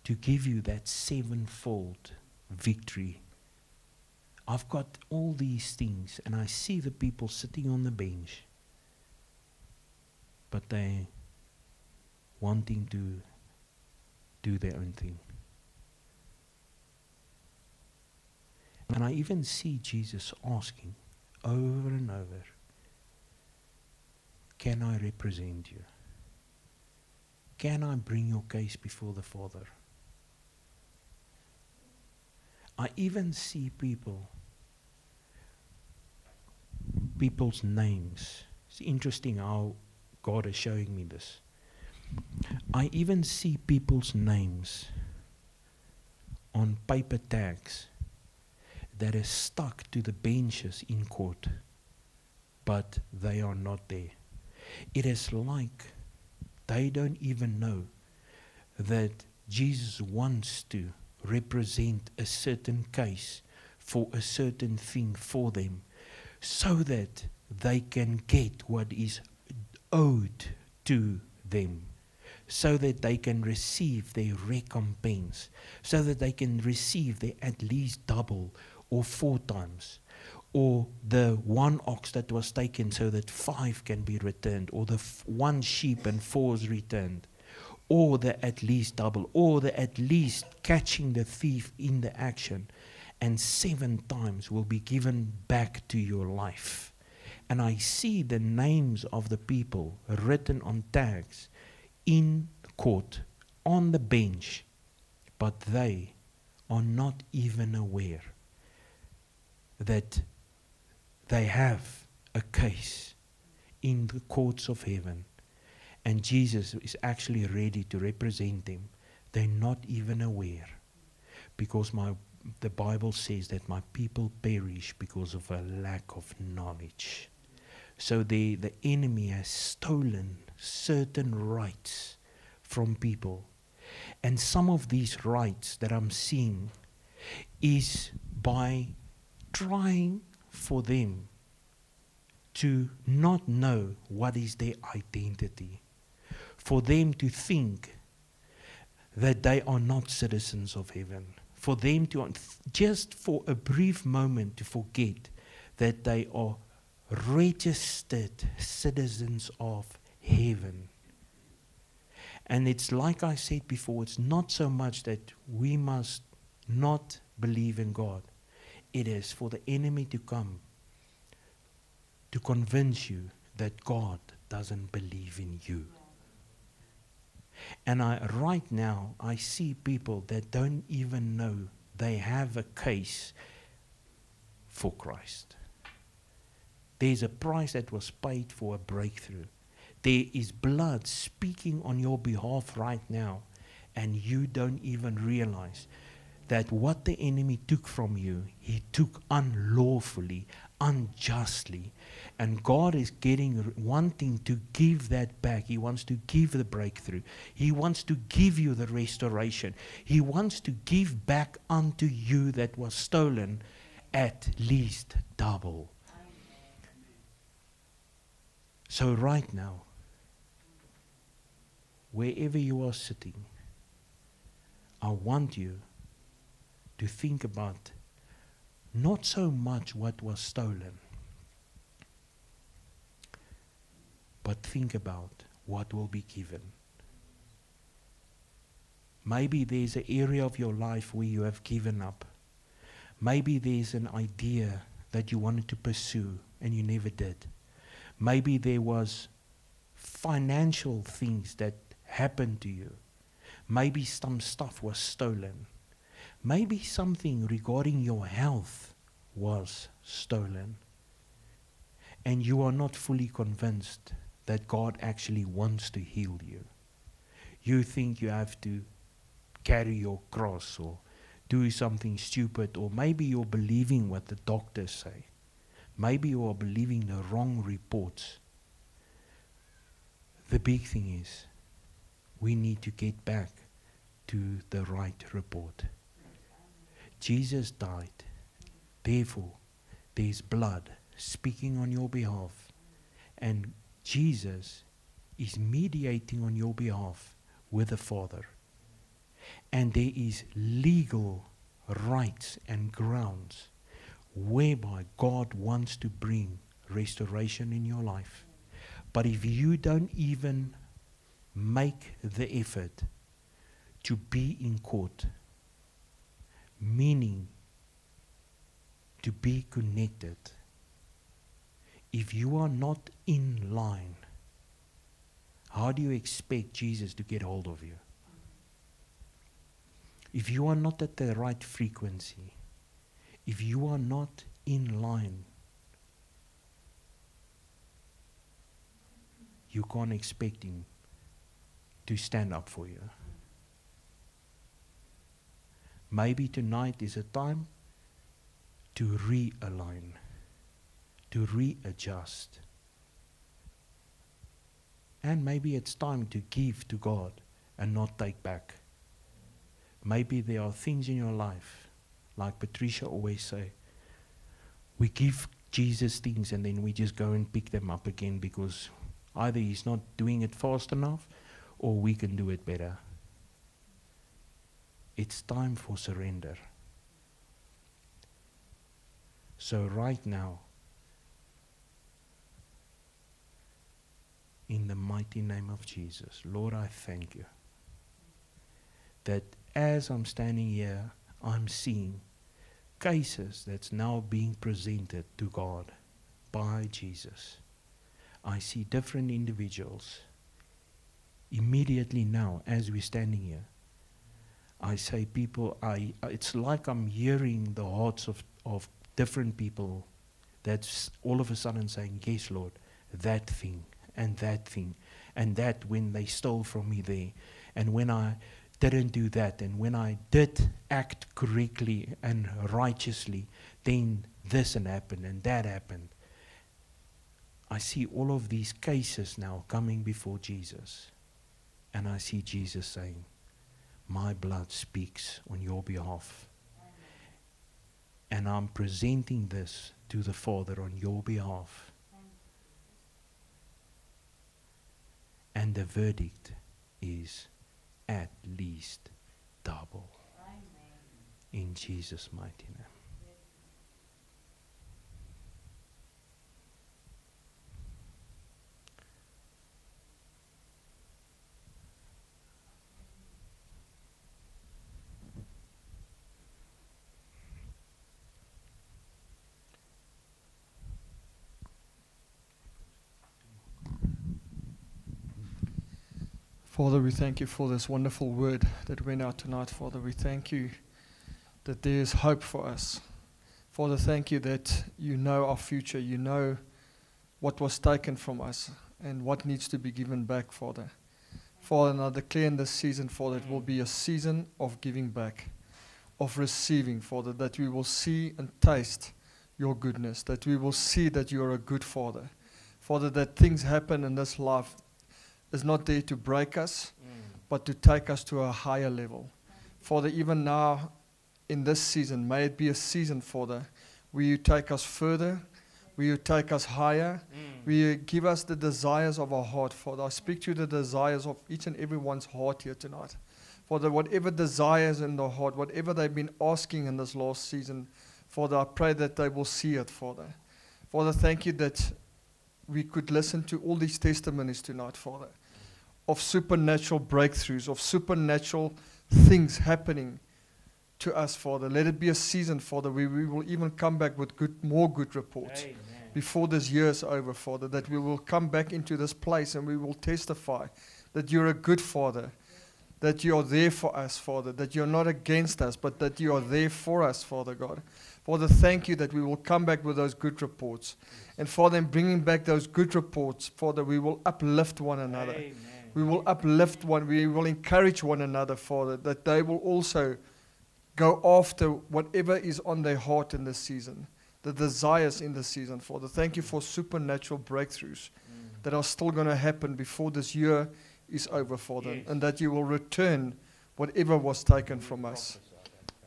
to give you that sevenfold victory. I've got all these things, and I see the people sitting on the bench, but they wanting to do their own thing. And I even see Jesus asking over and over, can I represent you? Can I bring your case before the Father? I even see people's names. It's interesting how God is showing me this. I even see people's names on paper tags that is stuck to the benches in court, but they are not there. It is like they don't even know that Jesus wants to represent a certain case for a certain thing for them, so that they can get what is owed to them, so that they can receive their recompense, so that they can receive their at least double or 4 times, or the 1 ox that was taken so that 5 can be returned, or the 1 sheep and 4 is returned, or the at least double, or the at least catching the thief in the action, and 7 times will be given back to your life. And I see the names of the people written on tags in court, on the bench, but they are not even aware that they have a case in the courts of heaven, and Jesus is actually ready to represent them. They're not even aware, because the Bible says that my people perish because of a lack of knowledge. So the enemy has stolen certain rights from people, and some of these rights that I'm seeing is by trying for them to not know what is their identity, for them to think that they are not citizens of heaven, for them to just for a brief moment to forget that they are registered citizens of heaven. And it's like I said before, it's not so much that we must not believe in God. It is for the enemy to come to convince you that God doesn't believe in you. And right now, I see people that don't even know they have a case for Christ. There's a price that was paid for a breakthrough. There is blood speaking on your behalf right now. and you don't even realize that what the enemy took from you, he took unlawfully, unjustly. And God is wanting to give that back. He wants to give the breakthrough. He wants to give you the restoration. He wants to give back unto you that was stolen at least double. So right now, wherever you are sitting, I want you to think about not so much what was stolen, but think about what will be given. Maybe there's an area of your life where you have given up. Maybe there's an idea that you wanted to pursue and you never did. Maybe there was financial things that happened to you. Maybe some stuff was stolen. Maybe something regarding your health was stolen. And you are not fully convinced that God actually wants to heal you. You think you have to carry your cross or do something stupid, or maybe you're believing what the doctors say. Maybe you are believing the wrong reports. The big thing is, we need to get back to the right report. Jesus died. Therefore, there's blood speaking on your behalf. And Jesus is mediating on your behalf with the Father. And there is legal rights and grounds whereby God wants to bring restoration in your life. But if you don't even make the effort to be in court, meaning to be connected, if you are not in line, how do you expect Jesus to get hold of you? If you are not at the right frequency, if you are not in line, you can't expect Him to stand up for you. Maybe tonight is a time to realign, to readjust. And maybe it's time to give to God and not take back. Maybe there are things in your life, like Patricia always say, we give Jesus things and then we just go and pick them up again because either He's not doing it fast enough or we can do it better. It's time for surrender. So right now, in the mighty name of Jesus, Lord, I thank you that as I'm standing here, I'm seeing cases that's now being presented to God by Jesus. I see different individuals. Immediately now, as we're standing here, I say people, it's like I'm hearing the hearts of different people that's all of a sudden saying, yes, Lord, that thing, and that when they stole from me there, and when I didn't do that, and when I did act correctly and righteously, then this and happened, and that happened. I see all of these cases now coming before Jesus, and I see Jesus saying, my blood speaks on your behalf. And I'm presenting this to the Father on your behalf. And the verdict is at least double. In Jesus' mighty name. Father, we thank you for this wonderful word that went out tonight. Father, we thank you that there is hope for us. Father, thank you that you know our future. You know what was taken from us and what needs to be given back, Father. Father, and I declare in this season, Father, it will be a season of giving back, of receiving, Father, that we will see and taste your goodness, that we will see that you are a good Father. Father, that things happen in this life is not there to break us, but to take us to a higher level. Father, even now in this season, may it be a season, Father, where you take us further, where you take us higher, where you give us the desires of our heart, Father. I speak to the desires of each and everyone's heart here tonight. Father, whatever desires in their heart, whatever they've been asking in this last season, Father, I pray that they will see it, Father. Father, thank you that we could listen to all these testimonies tonight, Father, of supernatural breakthroughs, of supernatural things happening to us, Father. Let it be a season, Father, where we will even come back with more good reports. Amen. Before this year is over, Father, that we will come back into this place and we will testify that you're a good Father, that you are there for us, Father, that you're not against us, but that you are there for us, Father God. Father, thank you that we will come back with those good reports. And Father, in bringing back those good reports, Father, we will uplift one another. Amen. We will uplift one. We will encourage one another, Father, that they will also go after whatever is on their heart in this season, the desires in this season, Father. Thank you for supernatural breakthroughs that are still going to happen before this year is over, Father, Yes. and that you will return whatever was taken from us.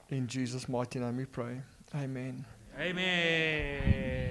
In Jesus' mighty name we pray. Amen. Amen.